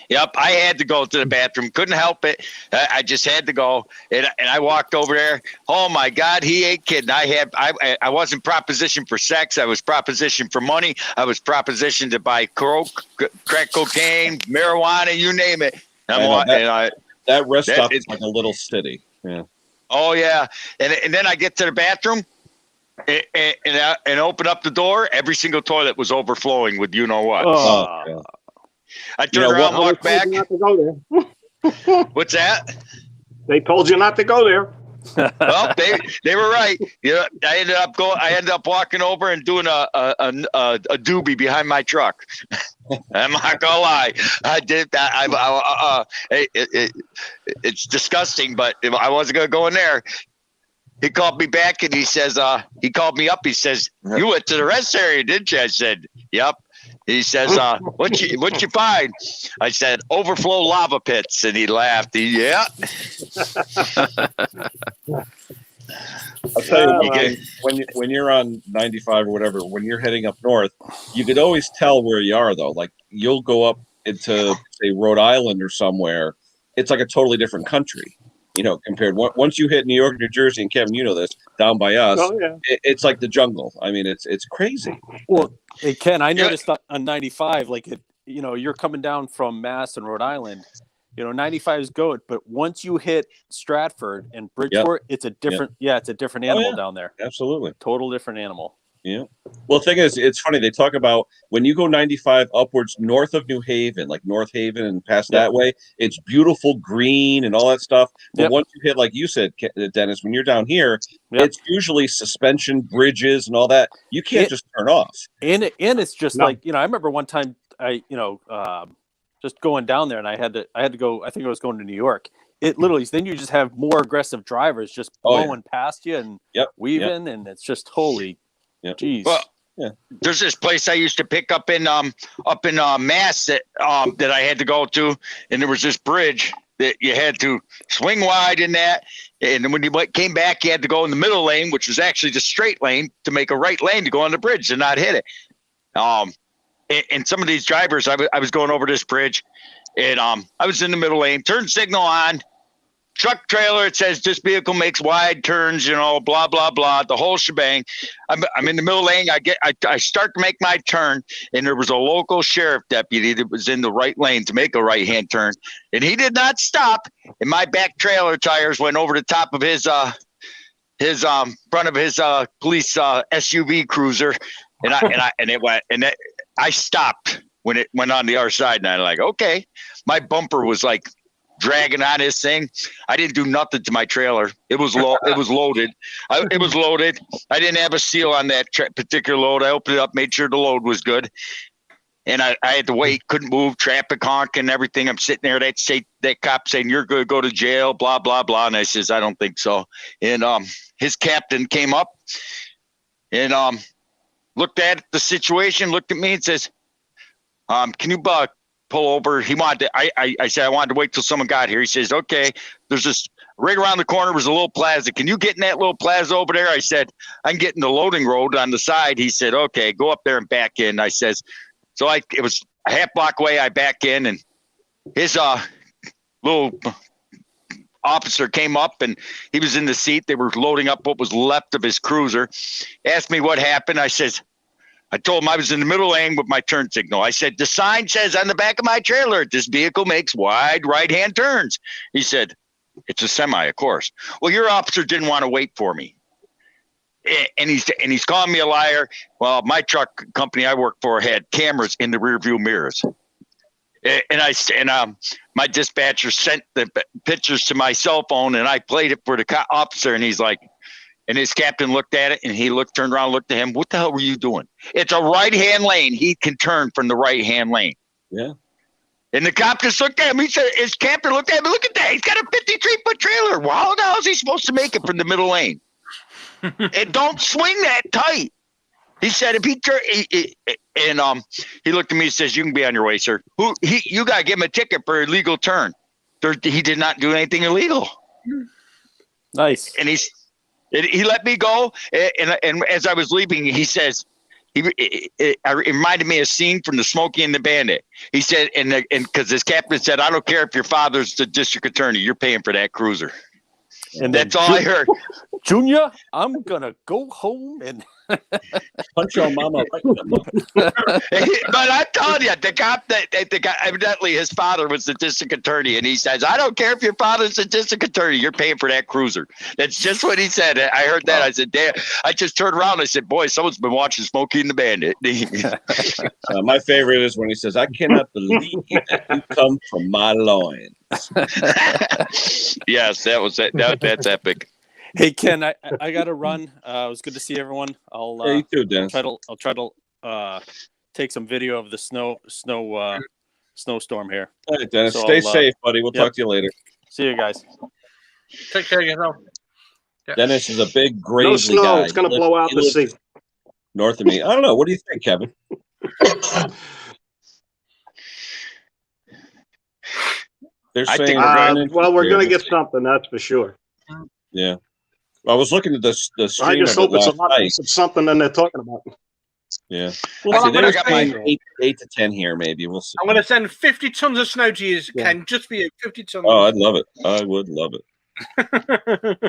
Yep, I had to go to the bathroom. Couldn't help it. I just had to go, and I walked over there. Oh my God, he ain't kidding. I wasn't propositioned for sex. I was propositioned for money. I was propositioned to buy crack cocaine, marijuana, you name it. That rest stop is like a little city. Yeah. Oh yeah, and then I get to the bathroom. And open up the door. Every single toilet was overflowing with you know what. Oh, yeah. I turned around and walked back. Not to go there. What's that? They told you not to go there. Well, they were right. Yeah, I ended up walking over and doing a doobie behind my truck. I'm not gonna lie. I did that. It's disgusting, but I wasn't gonna go in there. He called me back and he says, he called me up. He says, "You went to the rest area, didn't you?" I said, "Yep." He says, "What you find?" I said, "Overflow lava pits," and he laughed. Yeah. I'll tell you, when you're on 95 or whatever, when you're heading up north, you could always tell where you are though. Like you'll go up into say Rhode Island or somewhere, it's like a totally different country. You know, compared once you hit New York, New Jersey, and Kevin, you know this, down by us, it's like the jungle. I mean, it's crazy. Well, hey, Ken, I noticed on 95, like you're coming down from Mass and Rhode Island. 95 is good, but once you hit Stratford and Bridgeport, it's a different. Yeah, it's a different animal down there. Absolutely, total different animal. Yeah. Well, the thing is, it's funny. They talk about when you go 95 upwards north of New Haven, like North Haven and past that way, it's beautiful green and all that stuff. But once you hit, like you said, Dennis, when you're down here, it's usually suspension bridges and all that. You can't just turn off. And it's just like, I remember one time just going down there and I had to go, I think I was going to New York. It literally, then you just have more aggressive drivers just blowing past you and weaving. And it's just holy. Jeez. Well, there's this place I used to pick up in Mass that I had to go to, and there was this bridge that you had to swing wide in that, and then when you came back, you had to go in the middle lane, which was actually the straight lane, to make a right lane to go on the bridge and not hit it. And some of these drivers, I was going over this bridge, and I was in the middle lane, turn signal on. Truck trailer, it says this vehicle makes wide turns, blah, blah, blah, the whole shebang. I'm in the middle lane. I start to make my turn, and there was a local sheriff deputy that was in the right lane to make a right-hand turn, and he did not stop, and my back trailer tires went over the top of his front of his police SUV cruiser, and I stopped when it went on the other side, and I'm like, okay. My bumper was like dragging on this thing. I didn't do nothing to my trailer. It was it was loaded. It was loaded. I didn't have a seal on that particular load. I opened it up, made sure the load was good, and I had to wait. Couldn't move. Traffic honk and everything. I'm sitting there. That cop saying you're going to go to jail. Blah blah blah. And I says I don't think so. And his captain came up and looked at the situation, looked at me and says, "Can you pull over?" He wanted to, I said I wanted to wait till someone got here. He says, "Okay, there's this right around the corner was a little plaza. Can you get in that little plaza over there?" I said, "I can get in the loading road on the side." He said, "Okay, go up there and back in." I says, so it was a half block away. I back in, and his little officer came up, and he was in the seat. They were loading up what was left of his cruiser. Asked me what happened. I says, I told him I was in the middle lane with my turn signal. I said, the sign says on the back of my trailer, this vehicle makes wide right-hand turns. He said, it's a semi, of course. Well, your officer didn't want to wait for me. And he's calling me a liar. Well, my truck company I work for had cameras in the rear view mirrors. And my dispatcher sent the pictures to my cell phone, and I played it for the officer, and he's like, and his captain looked at it, and he turned around, looked at him. What the hell were you doing? It's a right-hand lane. He can turn from the right-hand lane. Yeah. And the cop just looked at him. He said, his captain looked at him. Look at that. He's got a 53-foot trailer. Well, how the hell is he supposed to make it from the middle lane? And don't swing that tight. He said, if he he looked at me and says, you can be on your way, sir. You got to give him a ticket for illegal turn. He did not do anything illegal. Nice. And he let me go. And as I was leaving, he says, it reminded me of a scene from the Smokey and the Bandit. He said, and because his captain said, I don't care if your father's the district attorney, you're paying for that cruiser. And that's all I heard. Junior, I'm gonna go home and punch your mama. But I'm telling you, the guy, evidently his father was the district attorney, and he says, I don't care if your father's the district attorney, you're paying for that cruiser. That's just what he said. I heard that. I said, damn. I just turned around and I said, boy, someone's been watching Smokey and the Bandit. My favorite is when he says, I cannot believe that you come from my loins. Yes, that was it. That's epic. Hey Ken, I gotta run. It was good to see everyone. You too, Dennis. I'll try to take some video of the snowstorm here. All right, Dennis. So Stay safe, buddy. We'll talk to you later. See you guys. Take care of yourself. Yeah. Dennis is a big, gravely No snow. guy. It's going to blow out the sea. North of me. I don't know. What do you think, Kevin? They're I saying think well, we're going to get something, that's for sure. Yeah. Well, I was looking at the stream. I just of hope it it's a last lot night. less of something than they're talking about. Yeah. Well, See, I'm gonna they're saying 8 to 10 here, maybe. We'll see. I'm going to send 50 tons of snow to you, Ken, just for you. 50 tons. Oh, I'd love it. I would love it.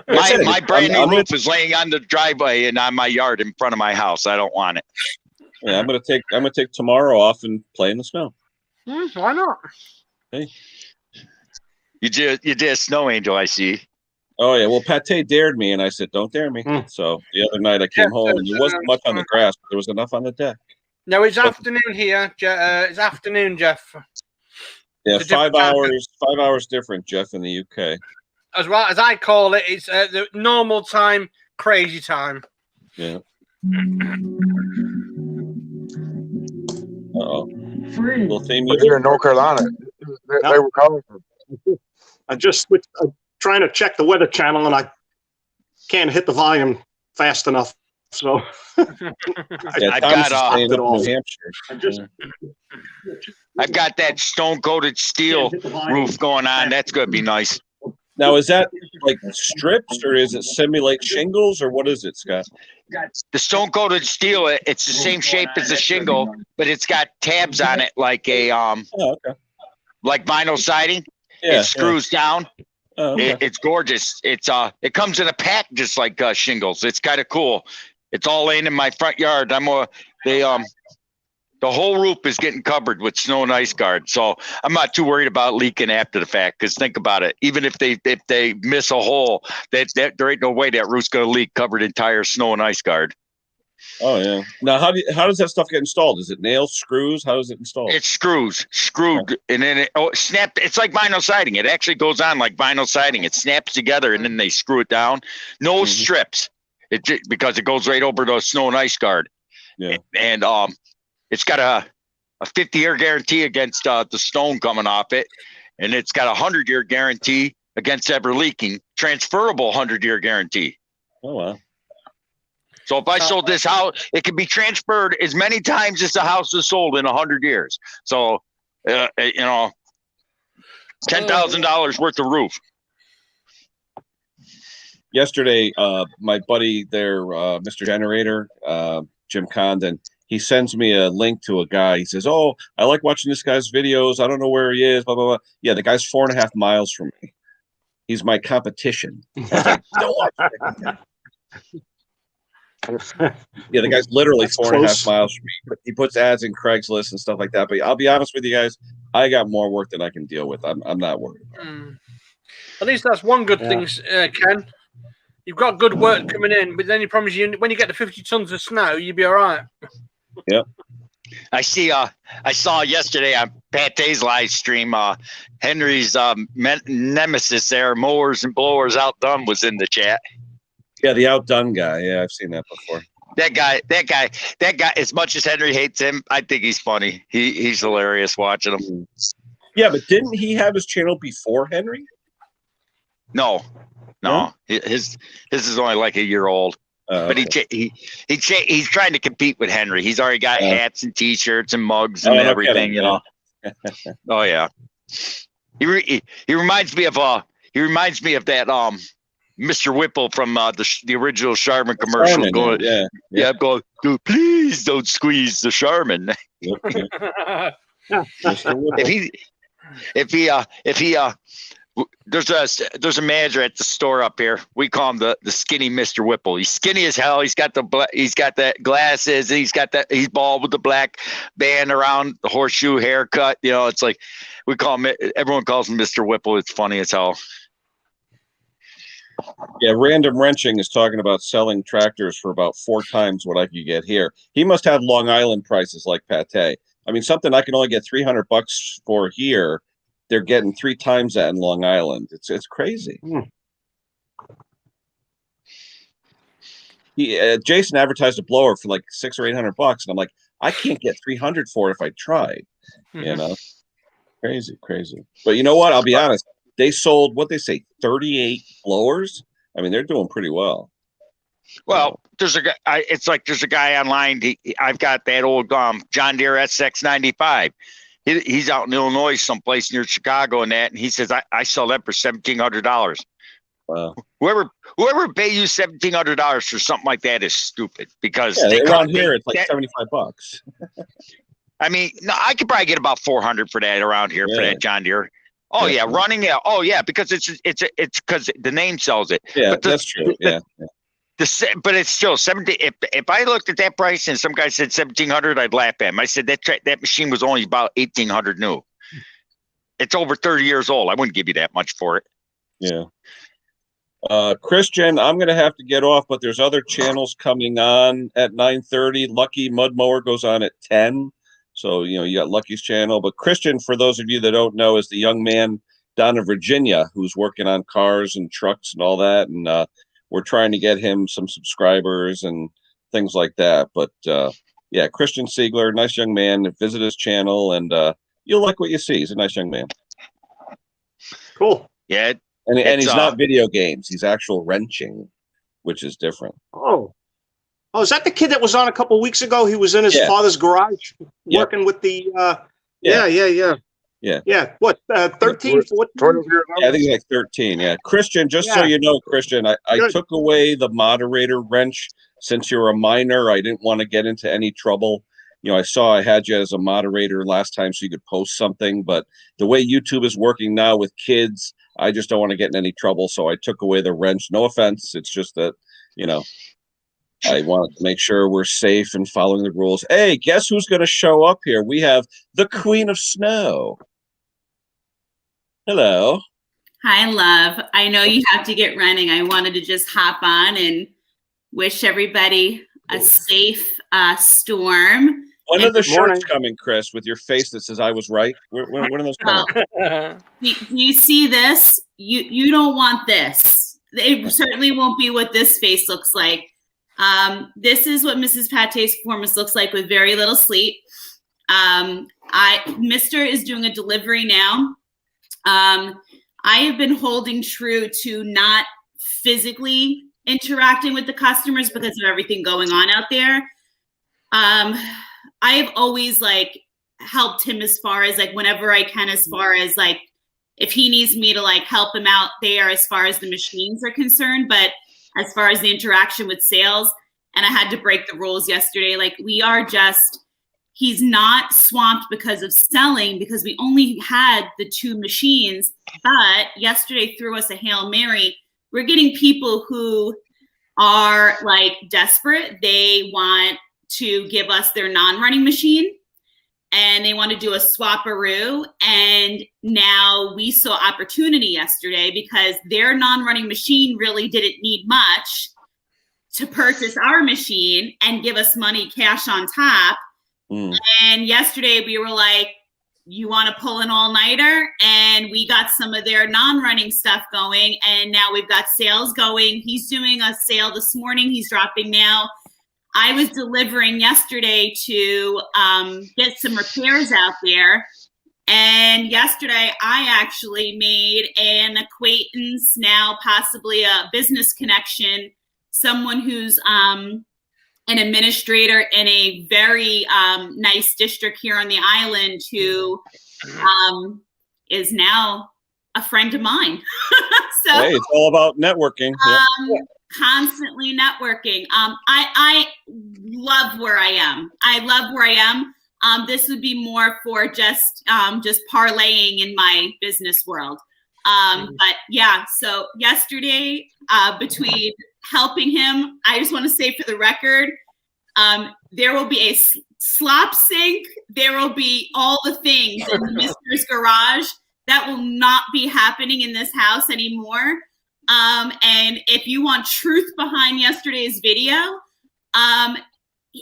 My brand new roof is laying on the driveway and on my yard in front of my house. I don't want it. Yeah, I'm gonna take tomorrow off and play in the snow. Why not? Hey. You did a snow angel, I see. Oh yeah, well Pate dared me, and I said, "Don't dare me." So the other night I came home, and there wasn't much on the grass, but there was enough on the deck. No, it's afternoon here. It's afternoon, Jeff. Yeah, 5 hours. 5 hours different, Jeff, in the UK. As well as I call it, it's the normal time, crazy time. Yeah. Uh-oh. Little theme But music. here in North Carolina, they were calling for. I just switched. I'm trying to check the Weather Channel, and I can't hit the volume fast enough. So I got I've got that stone-coated steel roof going on. That's gonna be nice. Now, is that like strips, or is it simulate shingles, or what is it, Scott? The stone-coated steel, it's the same shape as a shingle, but it's got tabs on it like a like vinyl siding. Yeah, it screws down. Oh, okay. It's gorgeous. It comes in a pack just like shingles. It's kind of cool. It's all laying in my front yard. The whole roof is getting covered with snow and ice guard, so I'm not too worried about leaking after the fact. Because think about it, even if they miss a hole, there ain't no way that roof's gonna leak covered entire snow and ice guard. Oh yeah. Now, how does that stuff get installed? Is it nails, screws? How is it installed? It's screwed, and then it snapped. It's like vinyl siding. It actually goes on like vinyl siding. It snaps together, and then they screw it down. No strips, because it goes right over the snow and ice guard. Yeah. And it's got a 50-year guarantee against the stone coming off it, and it's got a 100-year guarantee against ever leaking. Transferable 100-year guarantee. Oh wow. So if I sold this house, it can be transferred as many times as the house is sold in 100 years. So, $10,000 worth of roof. Yesterday, my buddy there, Mr. Generator, Jim Condon, he sends me a link to a guy. He says, "Oh, I like watching this guy's videos. I don't know where he is, blah, blah, blah." Yeah, the guy's 4.5 miles from me. He's my competition. I was like, "Don't watch it." Yeah, the guy's literally That's 4.5 close. miles from me. He puts ads in Craigslist and stuff like that. But I'll be honest with you guys, I got more work than I can deal with. I'm not worried. At least that's one good Yeah. thing, Ken. You've got good work coming in, but then you promise you when you get to 50 tons of snow, you'll be all right. Yep. I saw yesterday on Pate's live stream, Henry's nemesis there, mowers and blowers outdone, was in the chat. Yeah, the outdone guy. Yeah, I've seen that before. That guy. As much as Henry hates him, I think he's funny. He's hilarious watching him. Yeah, but didn't he have his channel before Henry? No. His is only like a year old. But Okay. he's trying to compete with Henry. He's already got hats and T-shirts and mugs and no everything, kidding, you know. Oh yeah. He reminds me of that Mr. Whipple from the original Charmin commercial. Charmin, Going, yeah. Going, please don't squeeze the Charmin. Yep. Mr. Whipple. If he there's a manager at the store up here. We call him the skinny Mr. Whipple. He's skinny as hell. He's got the glasses. He's bald with the black band around the horseshoe haircut. You know, it's like everyone calls him Mr. Whipple. It's funny as hell. Yeah, Random Wrenching is talking about selling tractors for about 4 times what I could get here. He must have Long Island prices like Pate. I mean, something I can only get $300 for here, they're getting 3 times that in Long Island. It's crazy. Jason advertised a blower for like $600 or $800, and I'm like, I can't get 300 for it if I tried. You know, crazy. But you know what? I'll be honest. They sold 38 blowers. I mean, they're doing pretty well. Well, there's a guy. It's like there's a guy online. I've got that old John Deere SX95. He's out in Illinois, someplace near Chicago, and he says I sell that for $1,700. Wow. Whoever pay you $1,700 for something like that is stupid, because around here it's like $75. I mean, no, I could probably get about $400 for that around here for that John Deere. Oh yeah, running. Yeah. Oh yeah, because it's because the name sells it. Yeah, but that's true. But it's still 70. If I looked at that price and some guy said $1,700, I'd laugh at him. I said that machine was only about $1,800 new. It's over 30 years old. I wouldn't give you that much for it. Yeah. Christian, I'm gonna have to get off, but there's other channels coming on at 9:30. Lucky Mud Mower goes on at 10. So, you know, you got Lucky's channel. But Christian, for those of you that don't know, is the young man down in Virginia who's working on cars and trucks and all that. And we're trying to get him some subscribers and things like that. But yeah, Christian Siegler, nice young man. Visit his channel, and you'll like what you see. He's a nice young man. Cool. Yeah. And he's not video games. He's actual wrenching, which is different. Oh, is that the kid that was on a couple weeks ago? He was in his father's garage working with the Yeah. What, 13, 14? Yeah, I think he's like 13. Yeah. Christian, just so you know, Christian, I took away the moderator wrench since you're a minor. I didn't want to get into any trouble. You know, I saw I had you as a moderator last time so you could post something, but the way YouTube is working now with kids, I just don't want to get in any trouble. So I took away the wrench. No offense. It's just that, you know, I wanted to make sure we're safe and following the rules. Hey, guess who's going to show up here? We have the Queen of Snow. Hello. Hi, love. I know you have to get running. I wanted to just hop on and wish everybody a safe storm. When are the shirts coming, Chris, with your face that says I was right? When are those coming? Do you see this? You don't want this. It certainly won't be what this face looks like. This is what Mrs. Pate's performance looks like with very little sleep. Mr. is doing a delivery now. I have been holding true to not physically interacting with the customers because of everything going on out there. I have always helped him as far as whenever I can, as far as if he needs me to help him out there as far as the machines are concerned. But as far as the interaction with sales, and I had to break the rules yesterday. He's not swamped because of selling, because we only had the 2 machines. But yesterday threw us a Hail Mary. We're getting people who are like desperate. They want to give us their non-running machine and they want to do a swap-a-roo. And now we saw opportunity yesterday because their non-running machine really didn't need much to purchase our machine and give us money cash on top. And yesterday we were like, you want to pull an all-nighter? And we got some of their non-running stuff going, and now we've got sales going. He's doing a sale this morning. He's dropping now. I was delivering yesterday to get some repairs out there. And yesterday I actually made an acquaintance, now possibly a business connection, someone who's an administrator in a very nice district here on the island who is now a friend of mine. So hey, it's all about networking. constantly networking. I love where I am. I love where I am. This would be more for just parlaying in my business world. But yeah, so yesterday, between helping him, I just want to say for the record, there will be a slop sink. There will be all the things in the Mister's garage that will not be happening in this house anymore. And if you want truth behind yesterday's video,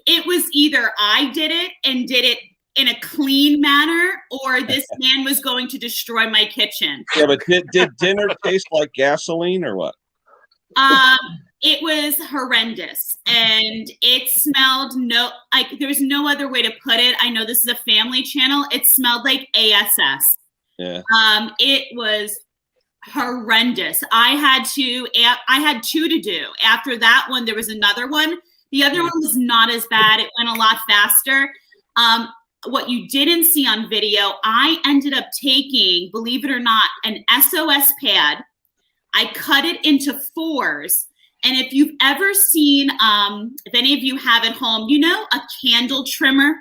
it was either I did it and did it in a clean manner, or this man was going to destroy my kitchen. Yeah, but did dinner taste like gasoline or what? It was horrendous, and it smelled there's no other way to put it. I know this is a family channel. It smelled like ASS. Yeah. It was horrendous. I had two to do. After that one, there was another one. The other one was not as bad. It went a lot faster. What you didn't see on video, I ended up taking, believe it or not, an SOS pad. I cut it into 4s. And if you've ever seen, if any of you have at home, you know, a candle trimmer?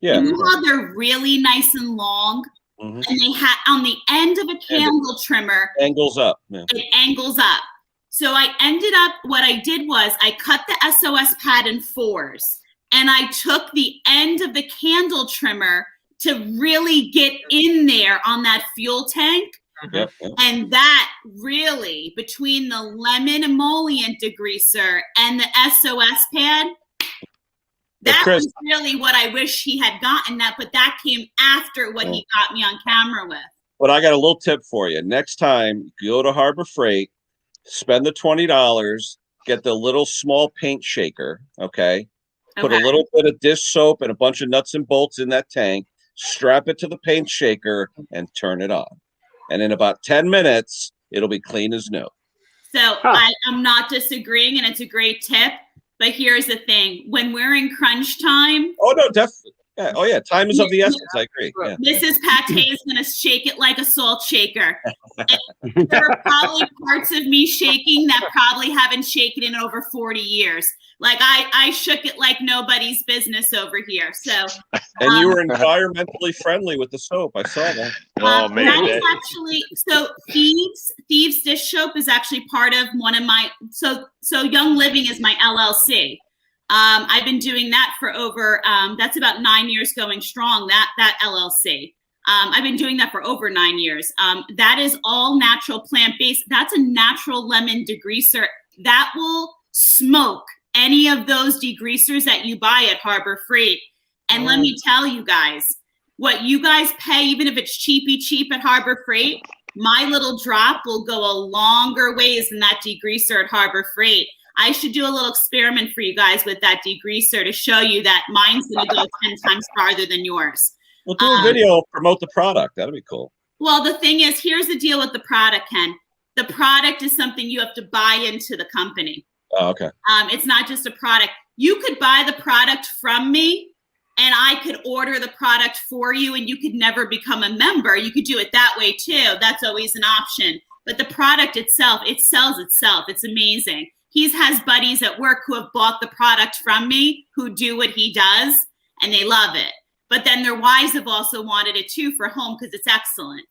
Yeah. You know how they're really nice and long? Mm-hmm. And they had on the end of a candle trimmer, angles up. Yeah. it angles up. So what I did was I cut the SOS pad in 4s, and I took the end of the candle trimmer to really get in there on that fuel tank. Yep. And that really, between the lemon emollient degreaser and the SOS pad, that was really what I wish he had gotten that, but that came after what he got me on camera with. But I got a little tip for you. Next time, go to Harbor Freight, spend the $20, get the little small paint shaker, okay? Put a little bit of dish soap and a bunch of nuts and bolts in that tank, strap it to the paint shaker, and turn it on. And in about 10 minutes, it'll be clean as new. So I'm not disagreeing, and it's a great tip. But here's the thing. When we're in crunch time. Oh, no, definitely. Yeah. Oh, yeah. Time is of the essence. I agree. Yeah. Mrs. Pate is going to shake it like a salt shaker. There are probably parts of me shaking that probably haven't shaken in over 40 years. Like I shook it like nobody's business over here. So. And you were environmentally friendly with the soap. I saw that. Oh, man. That is actually, so Thieves Dish Soap is actually part of one of my, so Young Living is my LLC. I've been doing that for over, that's about 9 years going strong, that LLC. I've been doing that for over 9 years. That is all natural plant-based. That's a natural lemon degreaser that will smoke any of those degreasers that you buy at Harbor Freight. And let me tell you guys, what you guys pay, even if it's cheap at Harbor Freight, my little drop will go a longer ways than that degreaser at Harbor Freight. I should do a little experiment for you guys with that degreaser to show you that mine's going to go 10 times farther than yours. We'll do a video, promote the product. That'd be cool. Well, the thing is, here's the deal with the product, Ken. The product is something you have to buy into the company. Oh, okay. It's not just a product. You could buy the product from me, and I could order the product for you, and you could never become a member. You could do it that way too. That's always an option. But the product itself, it sells itself. It's amazing. He has buddies at work who have bought the product from me, who do what he does, and they love it. But then their wives have also wanted it too for home because it's excellent.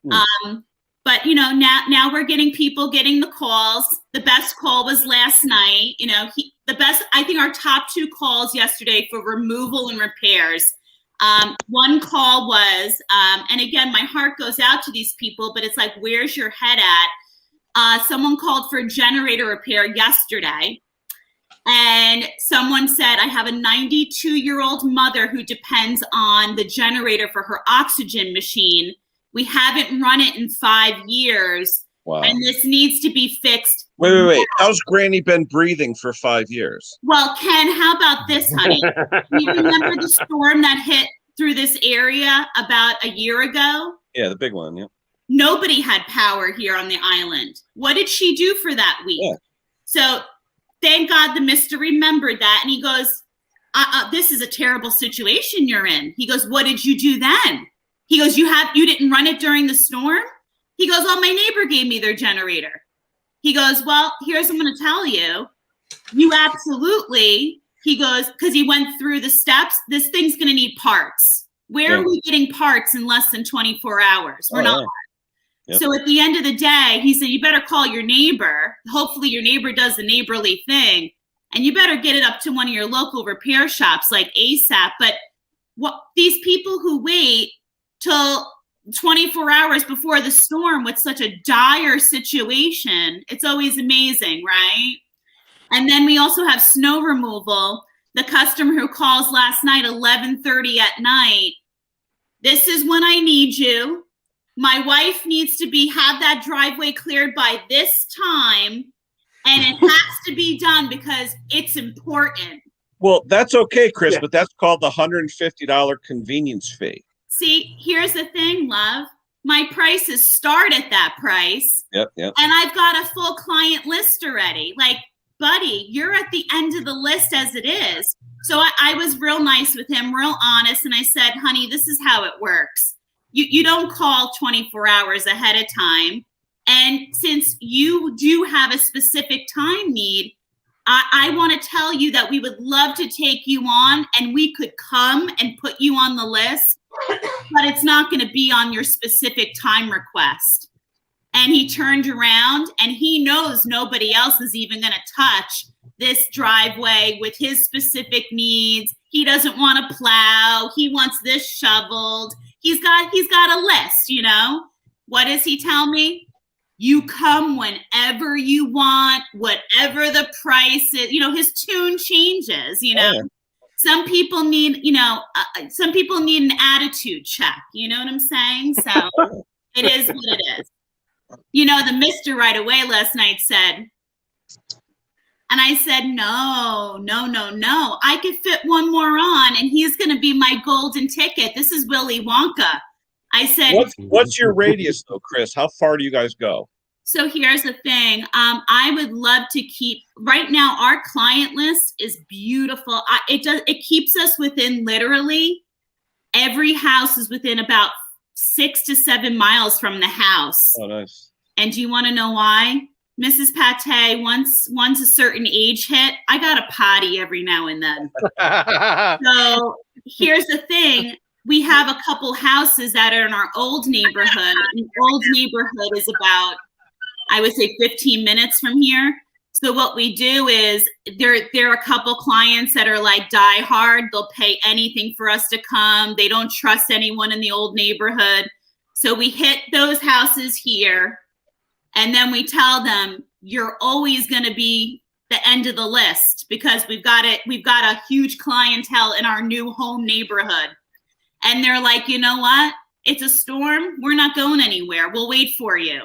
But but now we're getting people getting the calls. The best call was last night. I think our top 2 calls yesterday for removal and repairs. One call was, and again, my heart goes out to these people, but it's like, where's your head at? Someone called for a generator repair yesterday. And someone said, I have a 92-year-old mother who depends on the generator for her oxygen machine. We haven't run it in 5 years. Wow. And this needs to be fixed. Wait. How's Granny been breathing for 5 years? Well, Ken, how about this, honey? You remember the storm that hit through this area about a year ago? Yeah, the big one, yeah. Nobody had power here on the island. What did she do for that week? Yeah. So thank God the mister remembered that. And he goes, this is a terrible situation you're in. He goes, what did you do then? He goes, you didn't run it during the storm? He goes, well, my neighbor gave me their generator. He goes, well, here's what I'm going to tell you. You absolutely, he goes, because he went through the steps, this thing's going to need parts. Where are we getting parts in less than 24 hours? We're not. Yeah. Yep. So at the end of the day, he said, you better call your neighbor. Hopefully your neighbor does the neighborly thing. And you better get it up to one of your local repair shops like ASAP. But these people who wait till 24 hours before the storm with such a dire situation, it's always amazing, right? And then we also have snow removal. The customer who calls last night, 11:30 at night, this is when I need you. My wife needs to have that driveway cleared by this time, and it has to be done because it's important. Well, that's okay, Chris, but that's called the $150 convenience fee. See, here's the thing, love. My prices start at that price. Yep. And I've got a full client list already. Like, buddy, you're at the end of the list as it is. So I was real nice with him, real honest. And I said, honey, this is how it works. You don't call 24 hours ahead of time. And since you do have a specific time need, I want to tell you that we would love to take you on and we could come and put you on the list, but it's not going to be on your specific time request. And he turned around and he knows nobody else is even going to touch this driveway with his specific needs. He doesn't want to plow. He wants this shoveled. He's got a list, What does he tell me? You come whenever you want, whatever the price is. His tune changes, Some people need, some people need an attitude check. You know what I'm saying? So it is what it is. The mister right away last night said, and I said, no. I could fit one more on and he's going to be my golden ticket. This is Willy Wonka. I said, what's your radius though, Chris? How far do you guys go? So here's the thing. I would love to keep, right now, our client list is beautiful. It keeps us within literally every house is within about 6 to 7 miles from the house. Oh, nice. And do you want to know why? Mrs. Pate, once a certain age hit, I got a potty every now and then. So here's the thing. We have a couple houses that are in our old neighborhood. The old neighborhood is about, I would say, 15 minutes from here. So what we do is there are a couple clients that are like die hard. They'll pay anything for us to come. They don't trust anyone in the old neighborhood. So we hit those houses here. And then we tell them, you're always going to be the end of the list because we've got a huge clientele in our new home neighborhood. And they're like, you know what? It's a storm. We're not going anywhere. We'll wait for you.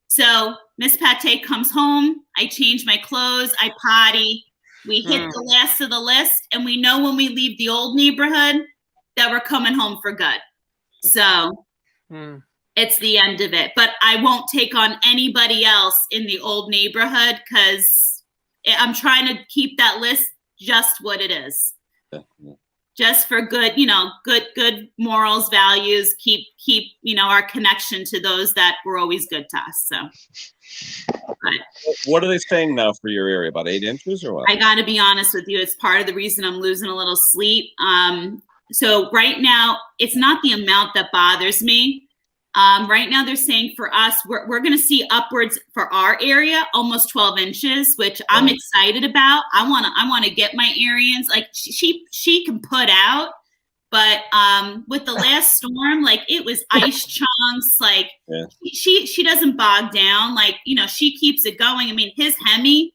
So Miss Pate comes home. I change my clothes. I potty. We hit the last of the list. And we know when we leave the old neighborhood that we're coming home for good. So it's the end of it. But I won't take on anybody else in the old neighborhood because I'm trying to keep that list just what it is. Just for good, good morals, values, keep, our connection to those that were always good to us. So, what are they saying now for your area? About 8 inches or what? I got to be honest with you. It's part of the reason I'm losing a little sleep. So right now, it's not the amount that bothers me. Right now they're saying for us, we're going to see upwards for our area, almost 12 inches, which I'm excited about. I want to get my Arians. Like she can put out, but with the last storm, like it was ice chunks. Like she doesn't bog down. Like, you know, she keeps it going. I mean, his Hemi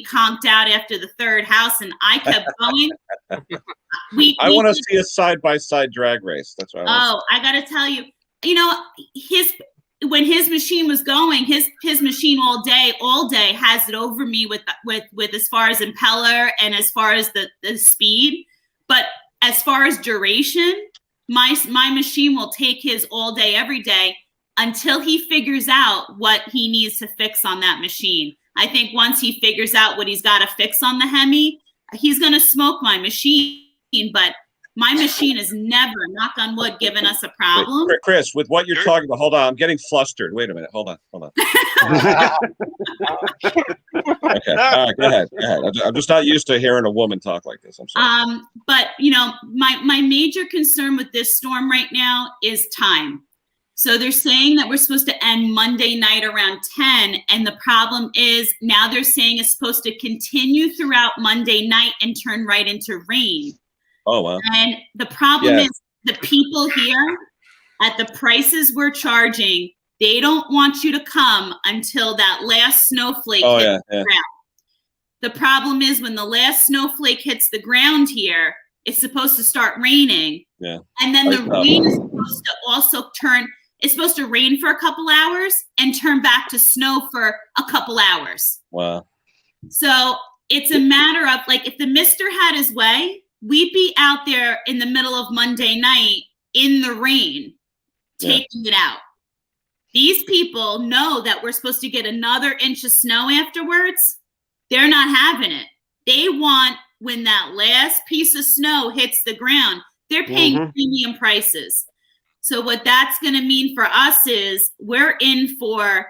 conked out after the third house, and I kept going. I want to see a side-by-side drag race. That's what I got to tell you, you know, when his machine was going, his machine all day has it over me with as far as impeller and as far as the speed. But as far as duration, my machine will take his all day, every day until he figures out what he needs to fix on that machine. I think once he figures out what he's got to fix on the Hemi, he's going to smoke my machine. But my machine has never, knock on wood, given us a problem. Wait, Chris, with what you're talking about, hold on, I'm getting flustered. Wait a minute, hold on. Okay, all right, go ahead. I'm just not used to hearing a woman talk like this. I'm sorry. But you know, my major concern with this storm right now is time. So they're saying that we're supposed to end Monday night around 10, and the problem is now they're saying it's supposed to continue throughout Monday night and turn right into rain. Oh, wow. And the problem is the people here at the prices we're charging, they don't want you to come until that last snowflake hits the ground. The problem is when the last snowflake hits the ground here, it's supposed to start raining. Yeah. And then the rain is supposed to also it's supposed to rain for a couple hours and turn back to snow for a couple hours. Wow. So it's a matter of, like, if the mister had his way, we'd be out there in the middle of Monday night in the rain, taking it out. These people know that we're supposed to get another inch of snow afterwards. They're not having it. They want, when that last piece of snow hits the ground, they're paying premium prices. So what that's going to mean for us is we're in for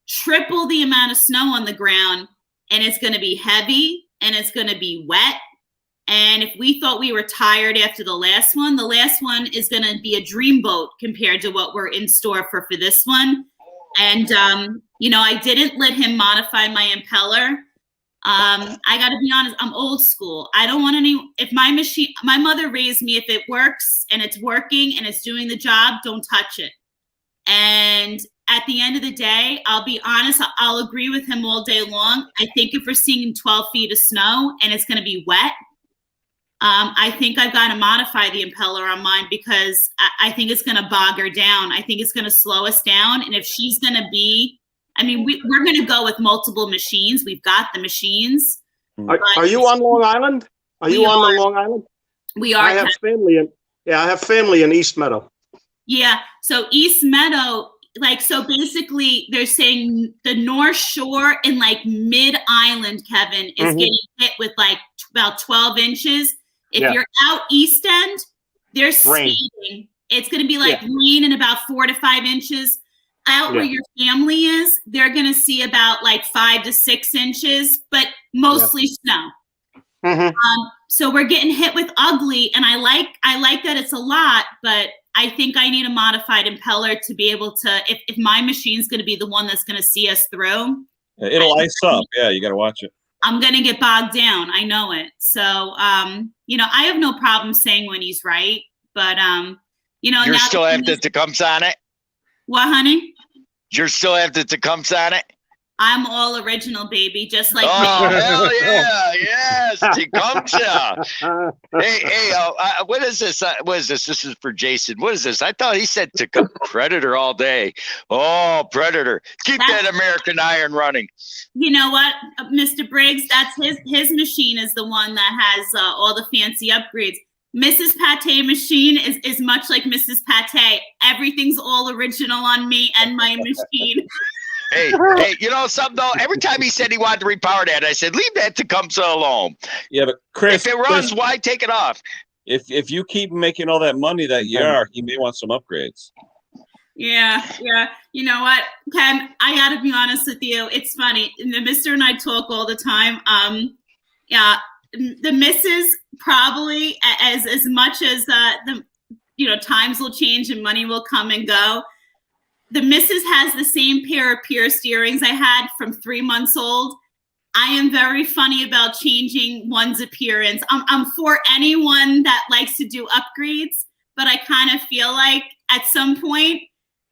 triple the amount of snow on the ground, and it's going to be heavy and it's going to be wet. And if we thought we were tired after the last one is going to be a dreamboat compared to what we're in store for this one. And, you know, I didn't let him modify my impeller. I got to be honest, I'm old school. I don't want my mother raised me, if it works and it's working and it's doing the job, don't touch it. And at the end of the day, I'll be honest, I'll agree with him all day long. I think if we're seeing 12 feet of snow and it's going to be wet, I think I've got to modify the impeller on mine, because I think it's going to bog her down. I think it's going to slow us down. And if she's going to be, I mean, we're going to go with multiple machines. We've got the machines. Are you on Long Island? Are you on the Long Island? We are. I have family in East Meadow. Yeah. So East Meadow, like, so basically they're saying the North Shore and like Mid-Island, Kevin, is getting hit with like about 12 inches. If you're out East End, they're speeding. It's going to be like rain in about 4 to 5 inches. Out where your family is, they're going to see about like 5 to 6 inches, but mostly snow. So we're getting hit with ugly, and I like that it's a lot, but I think I need a modified impeller to be able to, if my machine's going to be the one that's going to see us through. It'll ice up. Yeah, you got to watch it. I'm going to get bogged down. I know it. So, you know, I have no problem saying when he's right, but, you know. You're still have the Tecumseh on it? What, honey? You're still have the Tecumseh on it? I'm all original, baby, just like me. Hell yeah, yes, Tecumseh. Hey, what is this? What is this? This is for Jason. What is this? I thought he said Predator all day. Oh, Predator. Keep that American Iron running. You know what, Mr. Briggs? That's his machine is the one that has all the fancy upgrades. Mrs. Pate machine is much like Mrs. Pate. Everything's all original on me and my machine. Hey, you know something though? Every time he said he wanted to repower that, I said, leave that Tecumseh alone. Yeah, but Chris, if it runs, why take it off? If you keep making all that money that you are, you may want some upgrades. Yeah. You know what, Ken? I got to be honest with you. It's funny. The mister and I talk all the time. The missus probably as much as times will change and money will come and go. The missus has the same pair of pierced earrings I had from 3 months old. I am very funny about changing one's appearance. I'm for anyone that likes to do upgrades, but I kind of feel like at some point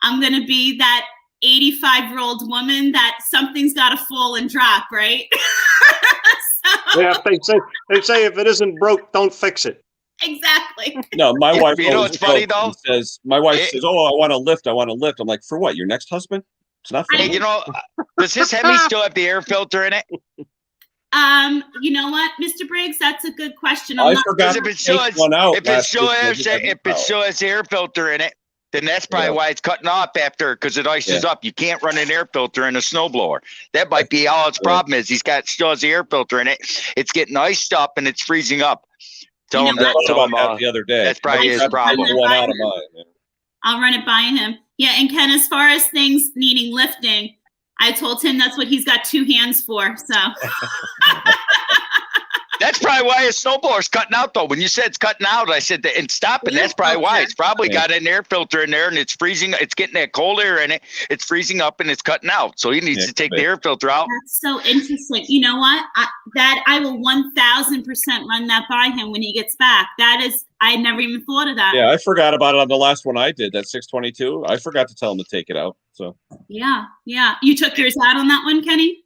I'm going to be that 85-year-old woman that something's got to fall and drop, right? Yeah, they say if it isn't broke, don't fix it. Exactly. No, my wife. You know what's funny though? Says my wife says, "Oh, I want to lift. I want to lift." I'm like, "For what? Your next husband?" It's not. Hey, does his Hemi still have the air filter in it? You know what, Mr. Briggs? That's a good question. I forgot If to it still take has, one out. if it still has air filter in it, then that's probably why it's cutting off after, because it ices up. You can't run an air filter in a snowblower. That might be all its problem is. He's still has the air filter in it. It's getting iced up and it's freezing up. Tell him that the other day. That's probably his problem. One out of mine. I'll run it by him. Yeah, and Ken, as far as things needing lifting, I told him that's what he's got 2 hands for. So that's probably why his snowblower's cutting out, though. When you said it's cutting out, I said and stopping. That's probably why. It's probably got an air filter in there, and it's freezing. It's getting that cold air in it. It's freezing up, and it's cutting out. So he needs to take the air filter out. That's so interesting. You know what? I will 1,000% run that by him when he gets back. I never even thought of that. Yeah, I forgot about it on the last one I did. That 622. I forgot to tell him to take it out. So. Yeah. You took yours out on that one, Kenny?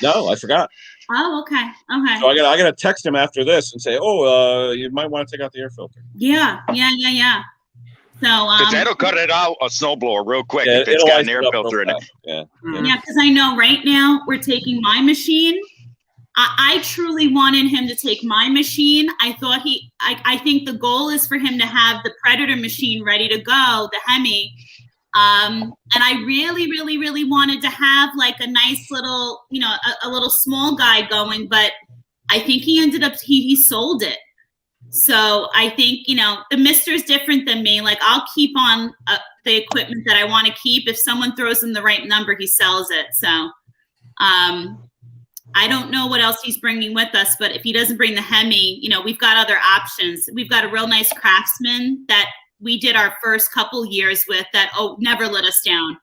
No, I forgot. Oh, okay. So I got to text him after this and say, you might want to take out the air filter. Yeah. So because that'll cut it out a snowblower real quick if it's got an air filter in it. Yeah. Because I know right now we're taking my machine. I truly wanted him to take my machine. I think the goal is for him to have the Predator machine ready to go, the Hemi. And I really, really, really wanted to have like a nice little, a little small guy going, but I think he ended up, he sold it. So I think, the Mister's different than me. Like I'll keep on the equipment that I want to keep. If someone throws him the right number, he sells it. So, I don't know what else he's bringing with us, but if he doesn't bring the Hemi, we've got other options. We've got a real nice Craftsman that we did our first couple years with that, never let us down.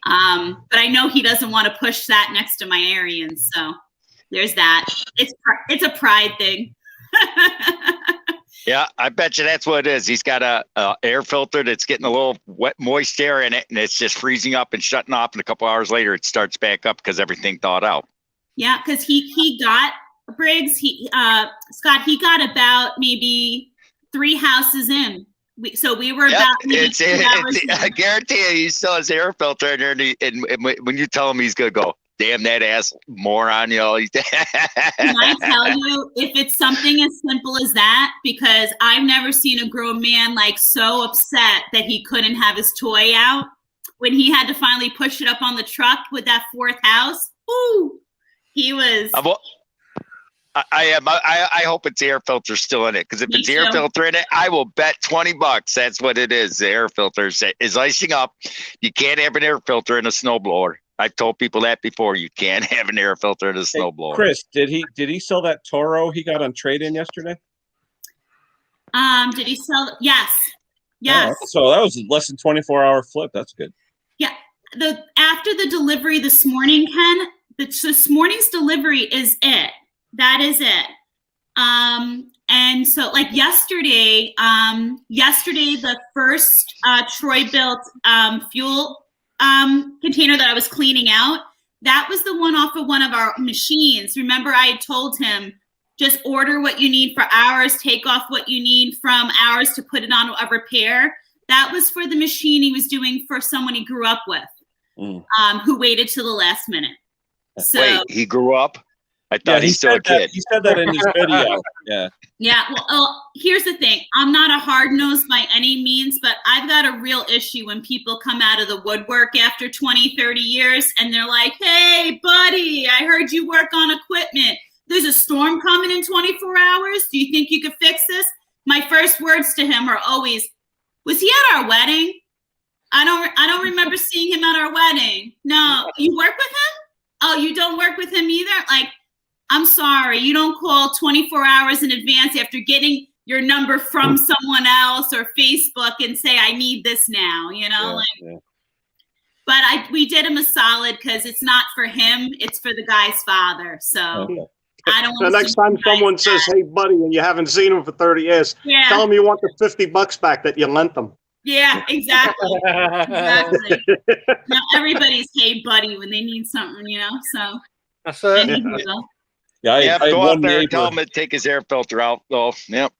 But I know he doesn't want to push that next to my Arians. So there's that. It's a pride thing. Yeah, I bet you that's what it is. He's got a air filter that's getting a little wet, moist air in it, and it's just freezing up and shutting off. And a couple hours later, it starts back up because everything thawed out. Yeah, because he got Briggs. Scott. He got about maybe 3 houses in. So we were about. I guarantee you, he still has air filter in there, and when you tell him, he's gonna go, "Damn that ass moron!" Can I tell you, if it's something as simple as that, because I've never seen a grown man like so upset that he couldn't have his toy out when he had to finally push it up on the truck with that 4th house. Ooh, he was. I hope it's air filter still in it, because if it's air filter in it, I will bet $20 that's what it is. The air filter is icing up. You can't have an air filter in a snowblower. I've told people that before. You can't have an air filter in a snowblower. Chris, did he sell that Toro he got on trade-in yesterday? Did he sell? Yes. Oh, so that was less than 24-hour flip. That's good. Yeah. After the delivery this morning, Ken, this morning's delivery is it. That is it. And so like yesterday, the first Troy built fuel container that I was cleaning out, that was the one off of one of our machines. Remember, I had told him, just order what you need for ours, take off what you need from ours to put it on a repair. That was for the machine he was doing for someone he grew up with, who waited till the last minute. So, wait, he grew up? I thought he's still a kid. He said that in his video. Yeah. Yeah. Well, here's the thing. I'm not a hard nose by any means, but I've got a real issue when people come out of the woodwork after 20, 30 years and they're like, hey, buddy, I heard you work on equipment. There's a storm coming in 24 hours. Do you think you could fix this? My first words to him are always, was he at our wedding? I don't remember seeing him at our wedding. No, you work with him? Oh, you don't work with him either? Like, I'm sorry, you don't call 24 hours in advance after getting your number from someone else or Facebook and say, I need this now, But we did him a solid because it's not for him, it's for the guy's father. So I don't want The next time someone says, hey, buddy, and you haven't seen him for 30 years, tell him you want the $50 back that you lent them. Yeah, exactly. Exactly. Now everybody's hey buddy when they need something, so that's it. I had go one out there and neighbor. tell him to take his air filter out. Oh, yep.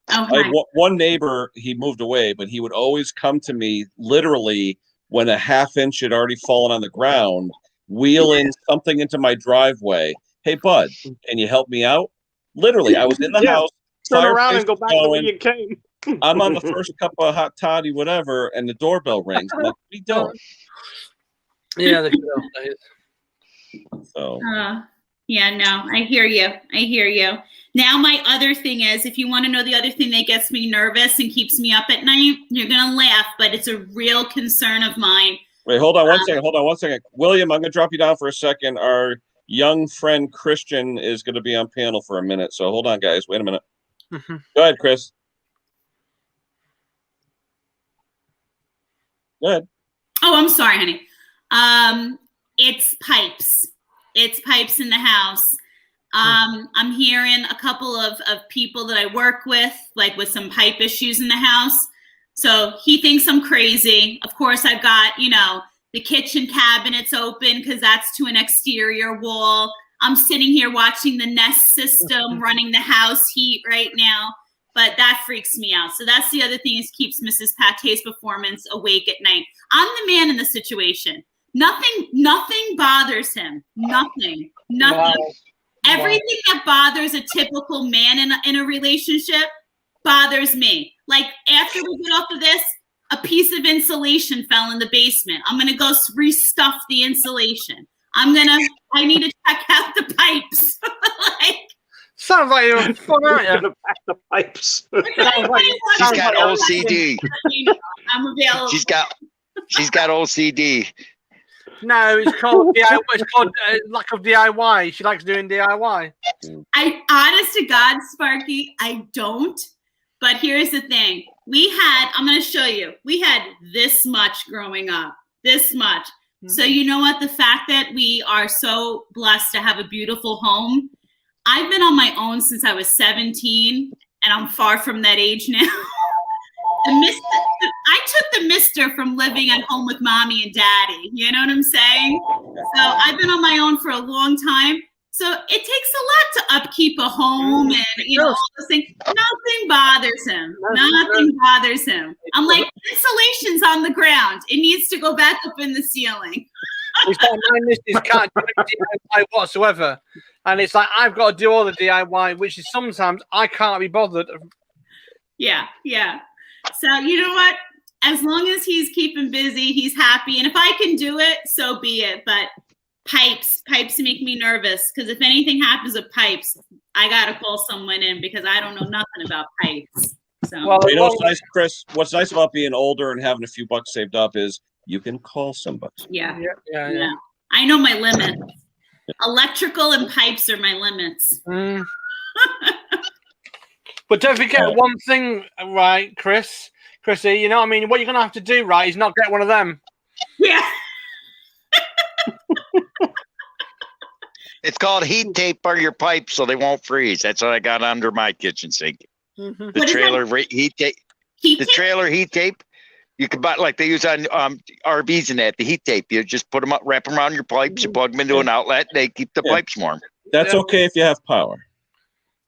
I had one neighbor, he moved away, but he would always come to me literally when a half inch had already fallen on the ground, wheeling something into my driveway. Hey, bud, can you help me out? Literally, I was in the house. Turn around and go back the way you came. I'm on the first cup of hot toddy, whatever, and the doorbell rings. I'm like, what are you doing? Yeah, So. Yeah, no, I hear you. Now, my other thing is, if you want to know the other thing that gets me nervous and keeps me up at night, you're going to laugh, but it's a real concern of mine. Wait, hold on one second. William, I'm going to drop you down for a second. Our young friend Christian is going to be on panel for a minute. So hold on, guys. Wait a minute. Go ahead, Chris. Go ahead. Oh, I'm sorry, honey. It's pipes. It's pipes in the house. I'm hearing a couple of people that I work with, like with some pipe issues in the house. So he thinks I'm crazy. Of course, I've got, the kitchen cabinets open because that's to an exterior wall. I'm sitting here watching the Nest system running the house heat right now, but that freaks me out. So that's the other thing is keeps Mrs. Pate's performance awake at night. I'm the man in the situation. Nothing bothers him. Nothing. Wow. Everything that bothers a typical man in a relationship bothers me. Like after we get off of this, a piece of insulation fell in the basement. I'm going to go restuff the insulation. I need to check out the pipes. Sounds like you're fun, aren't you? Gonna pack the pipes. She's got OCD. I'm available. She's got OCD. No, it's called DIY. It's called lack of DIY. She likes doing DIY. Honest to God, Sparky, I don't. But here's the thing. I'm going to show you. We had this much growing up. This much. Mm-hmm. So you know what? The fact that we are so blessed to have a beautiful home. I've been on my own since I was 17, and I'm far from that age now. I took the mister from living at home with mommy and daddy. You know what I'm saying? So I've been on my own for a long time. So it takes a lot to upkeep a home and, all those things. Nothing bothers him. Nothing bothers him. I'm like, insulation's on the ground. It needs to go back up in the ceiling. He's got my missus can't do DIY whatsoever. And it's like, I've got to do all the DIY, which is sometimes I can't be bothered. Yeah. So you know what? As long as he's keeping busy, he's happy. And if I can do it, so be it. But pipes make me nervous because if anything happens with pipes, I got to call someone in because I don't know nothing about pipes. So what's nice, Chris? What's nice about being older and having a few bucks saved up is you can call somebody. Yeah. I know my limits. Electrical and pipes are my limits. But don't forget one thing, right, Chrissy, you know what I mean? What you're going to have to do, right, is not get one of them. Yeah. It's called heat tape for your pipes so they won't freeze. That's what I got under my kitchen sink. Mm-hmm. The trailer heat tape. Trailer heat tape. You can buy like they use on RVs and that. The heat tape. You just put them up, wrap them around your pipes, you plug them into an outlet. They keep the pipes warm. That's okay if you have power.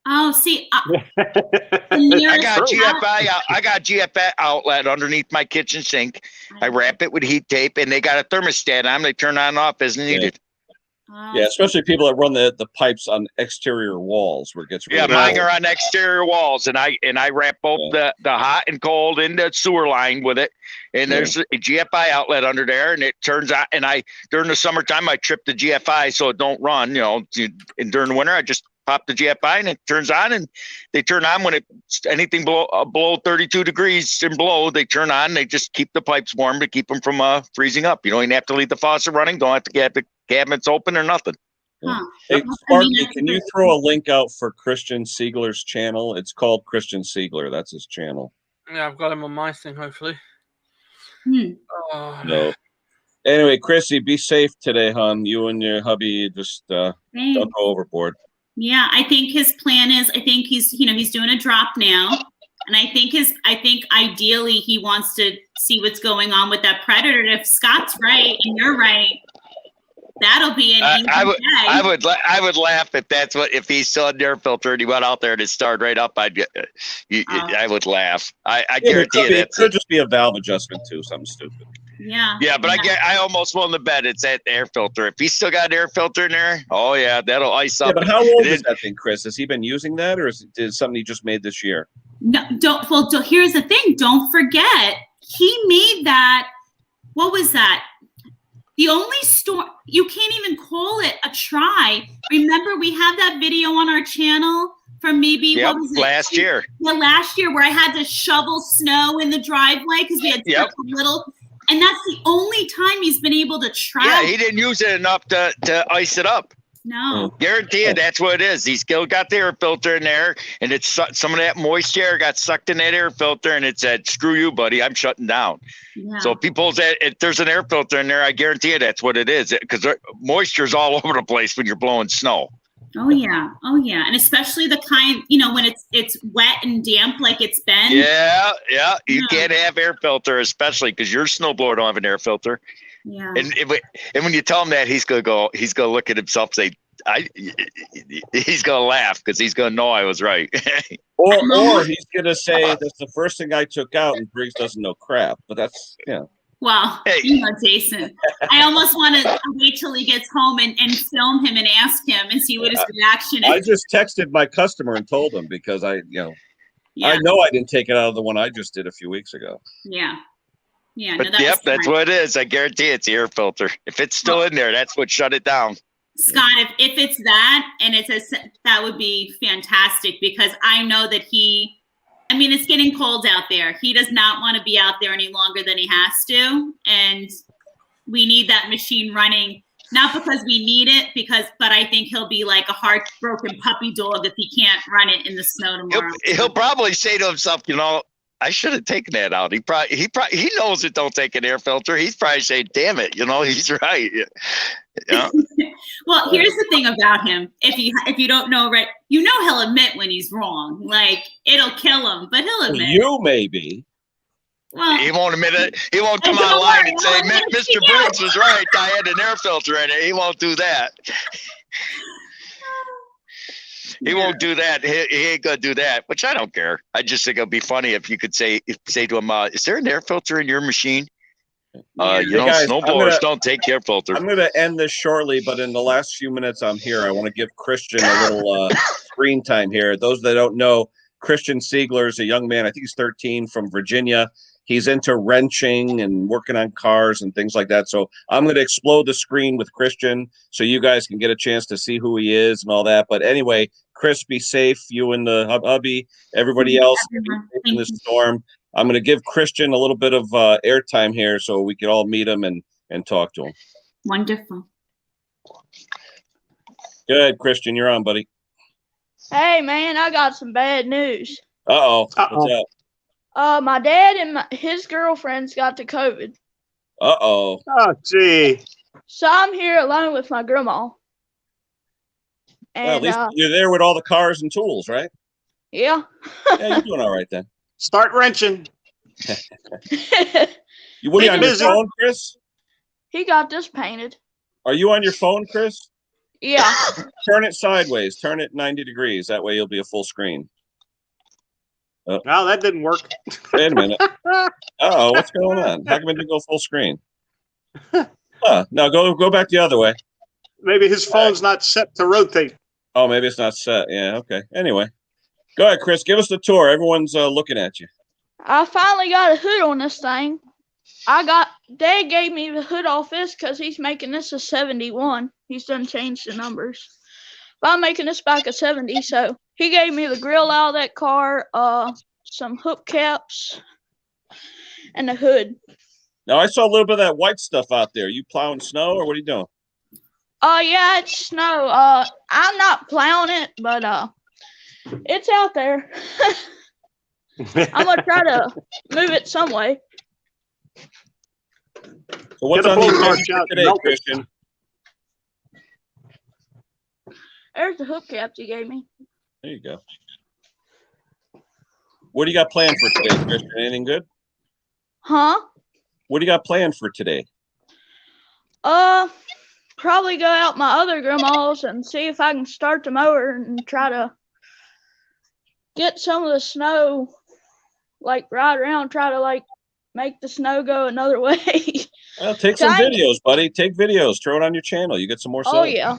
Oh, see, I got GFI outlet underneath my kitchen sink. I wrap it with heat tape, and they got a thermostat on them. They turn on and off as needed. Yeah, especially people that run the pipes on exterior walls where it gets really mine are on exterior walls, and I wrap both the hot and cold in the sewer line with it. And there's a GFI outlet under there, and it turns on. And during the summertime I trip the GFI so it don't run. And during the winter I just pop the GFI and it turns on, and they turn on when it's anything below 32 degrees and below. They turn on. They just keep the pipes warm to keep them from freezing up. You don't even have to leave the faucet running. Don't have to get the cabinets open or nothing. Huh. Hey, I mean, Sparky, that's can you good. throw a link out for Christian Siegler's channel? It's called Christian Siegler. That's his channel. Yeah, I've got him on my thing, hopefully. Hmm. Oh, No. Anyway, Chrissy, be safe today, hon. You and your hubby just don't Thanks. go overboard. Yeah, I think his plan is, I think he's, you know, he's doing a drop now. And I think ideally he wants to see what's going on with that predator. And if Scott's right and you're right, that'll be an easy day. I would laugh if he's still in the air filter and he went out there and it started right up. I would laugh. I guarantee you it could just be a valve adjustment too, something stupid. Yeah. Yeah, but I almost willing to bet it's that air filter. If he's still got an air filter in there, oh yeah, that'll ice up. Yeah, but how old is that thing, Chris? Has he been using that, or is it something he just made this year? No, here's the thing. Don't forget, he made that. What was that? The only storm, you can't even call it a try. Remember, we have that video on our channel from maybe what was it? Last year. Yeah, last year where I had to shovel snow in the driveway because we had such a little. And that's the only time he's been able to try. Yeah, he didn't use it enough to ice it up. No. Guarantee you that's what it is. He's still got the air filter in there, and it's some of that moist air got sucked in that air filter, and it said, "Screw you, buddy, I'm shutting down." Yeah. So if there's an air filter in there, I guarantee you that's what it is, because moisture's all over the place when you're blowing snow. Oh yeah, and especially the kind, you know, when it's wet and damp like it's been. Yeah. You can't have air filter, especially because your snowblower don't have an air filter. Yeah. And when you tell him that, he's gonna look at himself and say, he's gonna laugh because he's gonna know I was right. or he's gonna say that's the first thing I took out, and Briggs doesn't know crap. But that's Well, hey. You know, Jason, I almost want to wait till he gets home and film him and ask him and see what his reaction is. I just texted my customer and told him because I know I didn't take it out of the one I just did a few weeks ago. Yeah. Yeah. But that's what it is. I guarantee it's the air filter. If it's still in there, that's what shut it down. Scott, if it's that and that would be fantastic because I know that it's getting cold out there. He does not want to be out there any longer than he has to. And we need that machine running, not because we need it, but I think he'll be like a heartbroken puppy dog if he can't run it in the snow tomorrow. He'll probably say to himself, I should have taken that out. He knows it don't take an air filter. He's probably saying, damn it, he's right. Yeah. Well, here's the thing about him. If you don't know, right, he'll admit when he's wrong. Like it'll kill him, but he'll admit. You maybe. Well, he won't admit it. He won't come online and say, Mr. Briggs was right. I had an air filter in it. He won't do that. He won't do that. He ain't gonna do that, which I don't care. I just think it'll be funny if you could say to him, "Is there an air filter in your machine?" Guys, snowblowers don't take air filter. I'm going to end this shortly, but in the last few minutes I'm here, I want to give Christian a little screen time here. Those that don't know, Christian Siegler is a young man. I think he's 13 from Virginia. He's into wrenching and working on cars and things like that. So I'm going to explode the screen with Christian so you guys can get a chance to see who he is and all that. But anyway, Chris, be safe. You and the hubby, everybody else in this storm. I'm going to give Christian a little bit of airtime here so we can all meet him and talk to him. Wonderful. Good, Christian. You're on, buddy. Hey, man, I got some bad news. Uh-oh. What's up? My dad and his girlfriend's got the COVID. Uh-oh. Oh, gee. So I'm here alone with my grandma. And, well, at least you're there with all the cars and tools, right? Yeah. Yeah, you're doing all right then. Start wrenching. What are you on your phone, Chris? He got this painted. Are you on your phone, Chris? Yeah. Turn it sideways. Turn it 90 degrees. That way you'll be a full screen. Oh, that didn't work. Wait a minute. Uh-oh, what's going on? How come it didn't go full screen? No, go back the other way. Maybe his phone's not set to rotate. Oh, maybe it's not set. Yeah, okay. Anyway. Go ahead, Chris. Give us the tour. Everyone's looking at you. I finally got a hood on this thing. Dad gave me the hood off this because he's making this a 71. He's done changed the numbers. But I'm making this back a 70, so he gave me the grill out of that car, some hook caps, and the hood. Now, I saw a little bit of that white stuff out there. You plowing snow or what are you doing? Yeah, it's snow. I'm not plowing it, but it's out there. I'm gonna try to move it some way. So what's Get a on the blow agenda torch for out and today, melt it. Christian? There's the hubcaps you gave me. There you go. What do you got planned for today, Christian? Anything good? Huh? What do you got planned for today? Probably go out my other grandma's and see if I can start the mower and try to get some of the snow, like right around, try to like make the snow go another way. Well, take some videos, buddy. Take videos. Throw it on your channel. You get some more subs. Oh yeah.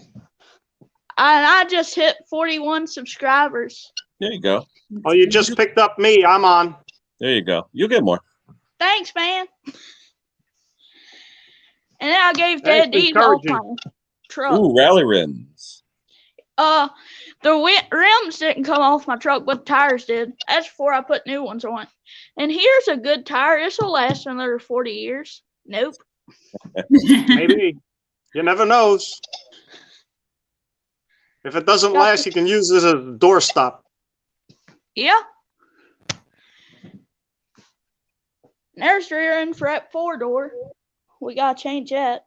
And I just hit 41 subscribers. There you go. Oh, you just picked up me. I'm on. There you go. You'll get more. Thanks, man. And then I gave That's Dad these off my encouraging. truck. Ooh, rally rims. The rims didn't come off my truck, but the tires did. That's before I put new ones on. And here's a good tire. This will last another 40 years. Nope. Maybe. You never knows. If it doesn't last, you can use this as a doorstop. Yeah. There's the rear end for that 4-door. We gotta change that.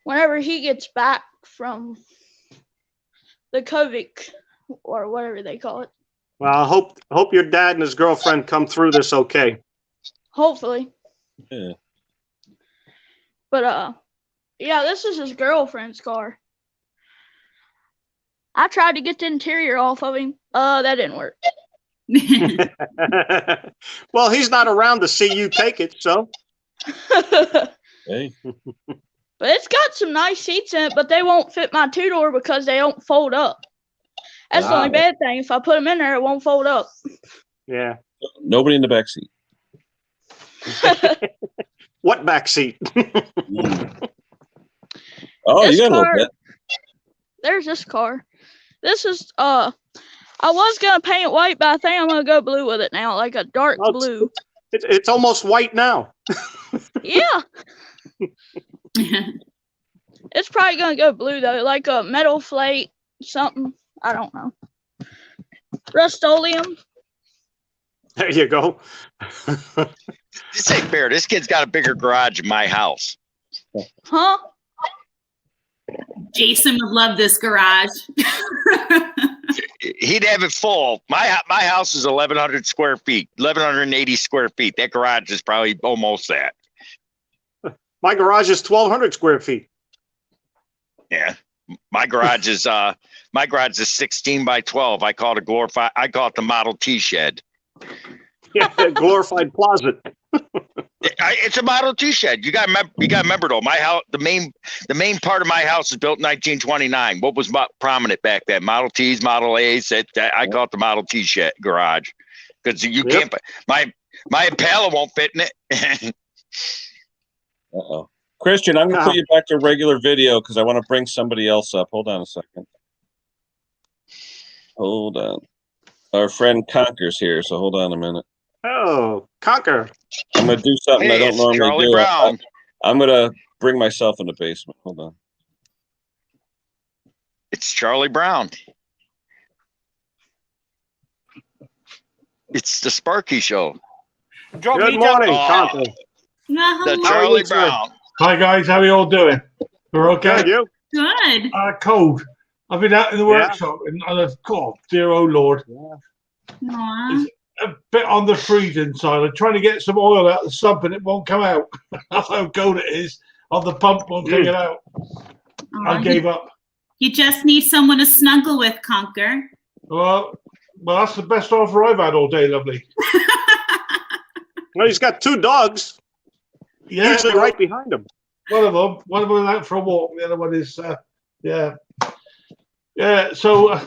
Whenever he gets back from the COVID or whatever they call it. Well, I hope your dad and his girlfriend come through this okay. Hopefully. Yeah. But yeah, this is his girlfriend's car. I tried to get the interior off of him. That didn't work. Well, he's not around to see you take it, so. Hey. But it's got some nice seats in it, but they won't fit my 2-door because they don't fold up. That's the only bad thing. If I put them in there, it won't fold up. Yeah. Nobody in the back seat. What back seat? Oh, This you got a little car- bit. There's this car. This is I was gonna paint it white, but I think I'm gonna go blue with it now, like a dark Oh, blue. It's almost white now. Yeah. It's probably gonna go blue though, like a metal flake, something. I don't know. Rust-Oleum. There you go. This ain't fair. This kid's got a bigger garage than my house. Huh? Jason would love this garage. He'd have it full. My house is 1,100 square feet, 1,180 square feet. That garage is probably almost that. My garage is 1,200 square feet. Yeah, my garage is 16 by 12. I call it the Model T shed. Yeah, glorified closet. It's a Model T shed. You got to remember though. My house, the main part of my house is built in 1929. What was prominent back then? Model Ts, Model A's. I call it the Model T shed garage because you can't. My Impeller won't fit in it. Uh-oh. Christian, I'm going to put you back to regular video because I want to bring somebody else up. Hold on a second. Hold on. Our friend Conker's here, so hold on a minute. Oh, Conker. I'm going to do something I don't normally Charlie do. Brown. I'm going to bring myself in the basement. Hold on. It's Charlie Brown. It's the Sparky Show. Drop Good me down. morning, Conker. The No, Charlie you, sir? Brown. Hi guys, how are you all doing? We're okay. Good, you? good. Cold. I've been out in the workshop and God, dear oh Lord, Aw. a bit on the freezing side. I'm trying to get some oil out of the sump and it won't come out. That's how cold it is. On the pump won't take it out. I gave up. You just need someone to snuggle with, Conker. Well, that's the best offer I've had all day, lovely. Well, he's got 2 dogs. Yeah, Usually right behind him. One of them is out for a walk. The other one is, yeah. So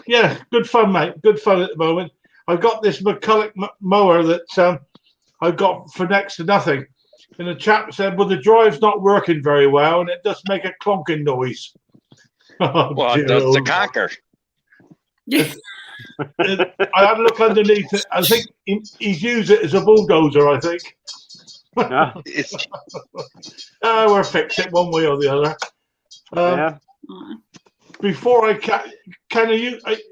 good fun, mate. Good fun at the moment. I've got this McCulloch mower that I've got for next to nothing. And the chap said, well, the drive's not working very well, and it does make a clonking noise. Oh, Well, that's the Conker. I had a look underneath it. I think he's used it as a bulldozer, I think. Yeah. It's We'll fix it one way or the other. Yeah. Before Ken,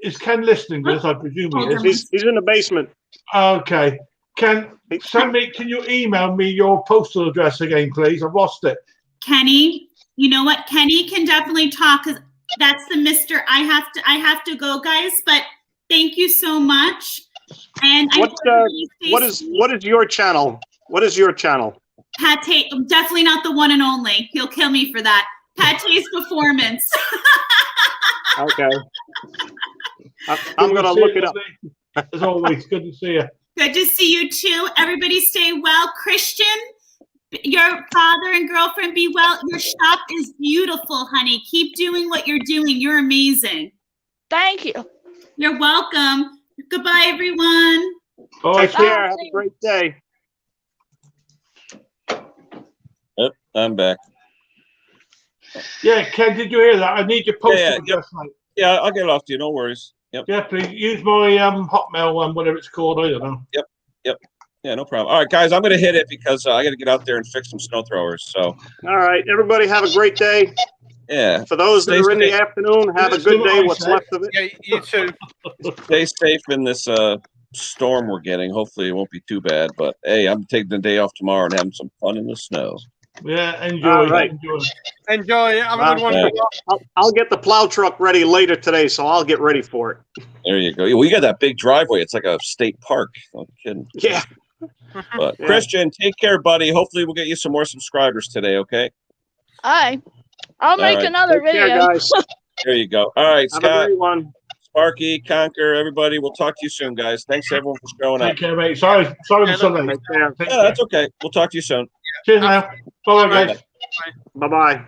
is Ken listening to this? I presume he is. He's in the basement. Okay. Can you email me your postal address again, please? I've lost it. Kenny, you know what? Kenny can definitely talk because that's the Mr. I have to go, guys. But thank you so much. And what is your channel? What is your channel? Pate, definitely not the one and only. He'll kill me for that. Pate's Performance. Okay. I'm gonna look it up. As always, good to see you. Good to see you too. Everybody stay well. Christian, your father and girlfriend be well. Your shop is beautiful, honey. Keep doing what you're doing. You're amazing. Thank you. You're welcome. Goodbye, everyone. Take care. Have a great day. Yep, I'm back. Yeah, Ken, did you hear that? I need your postal address, mate. Yeah, I'll get it off to you. No worries. Yep. Yeah, please use my Hotmail one, whatever it's called. I don't know. Yep. Yeah, no problem. All right, guys, I'm going to hit it because I got to get out there and fix some snow throwers. So. All right, everybody, have a great day. Yeah. For those that are in the afternoon, have a good day. What's left of it. Yeah, you too. Stay safe in this storm we're getting. Hopefully, it won't be too bad. But hey, I'm taking the day off tomorrow and having some fun in the snow. Yeah, enjoy. All right. Enjoy. Have a good one. Yeah. I'll get the plow truck ready later today, so I'll get ready for it. There you go. Well, you got that big driveway. It's like a state park. I'm kidding. Yeah. But Christian, take care, buddy. Hopefully, we'll get you some more subscribers today. Okay. I'll make another video. Care, guys. There you go. All right, Have Scott. a great one. Sparky, Conquer, everybody. We'll talk to you soon, guys. Thanks everyone for showing up. Take care, mate. Sorry for Sunday. Yeah, that's okay. We'll talk to you soon. Cheers now. Bye, guys. Bye-bye.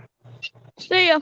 See ya.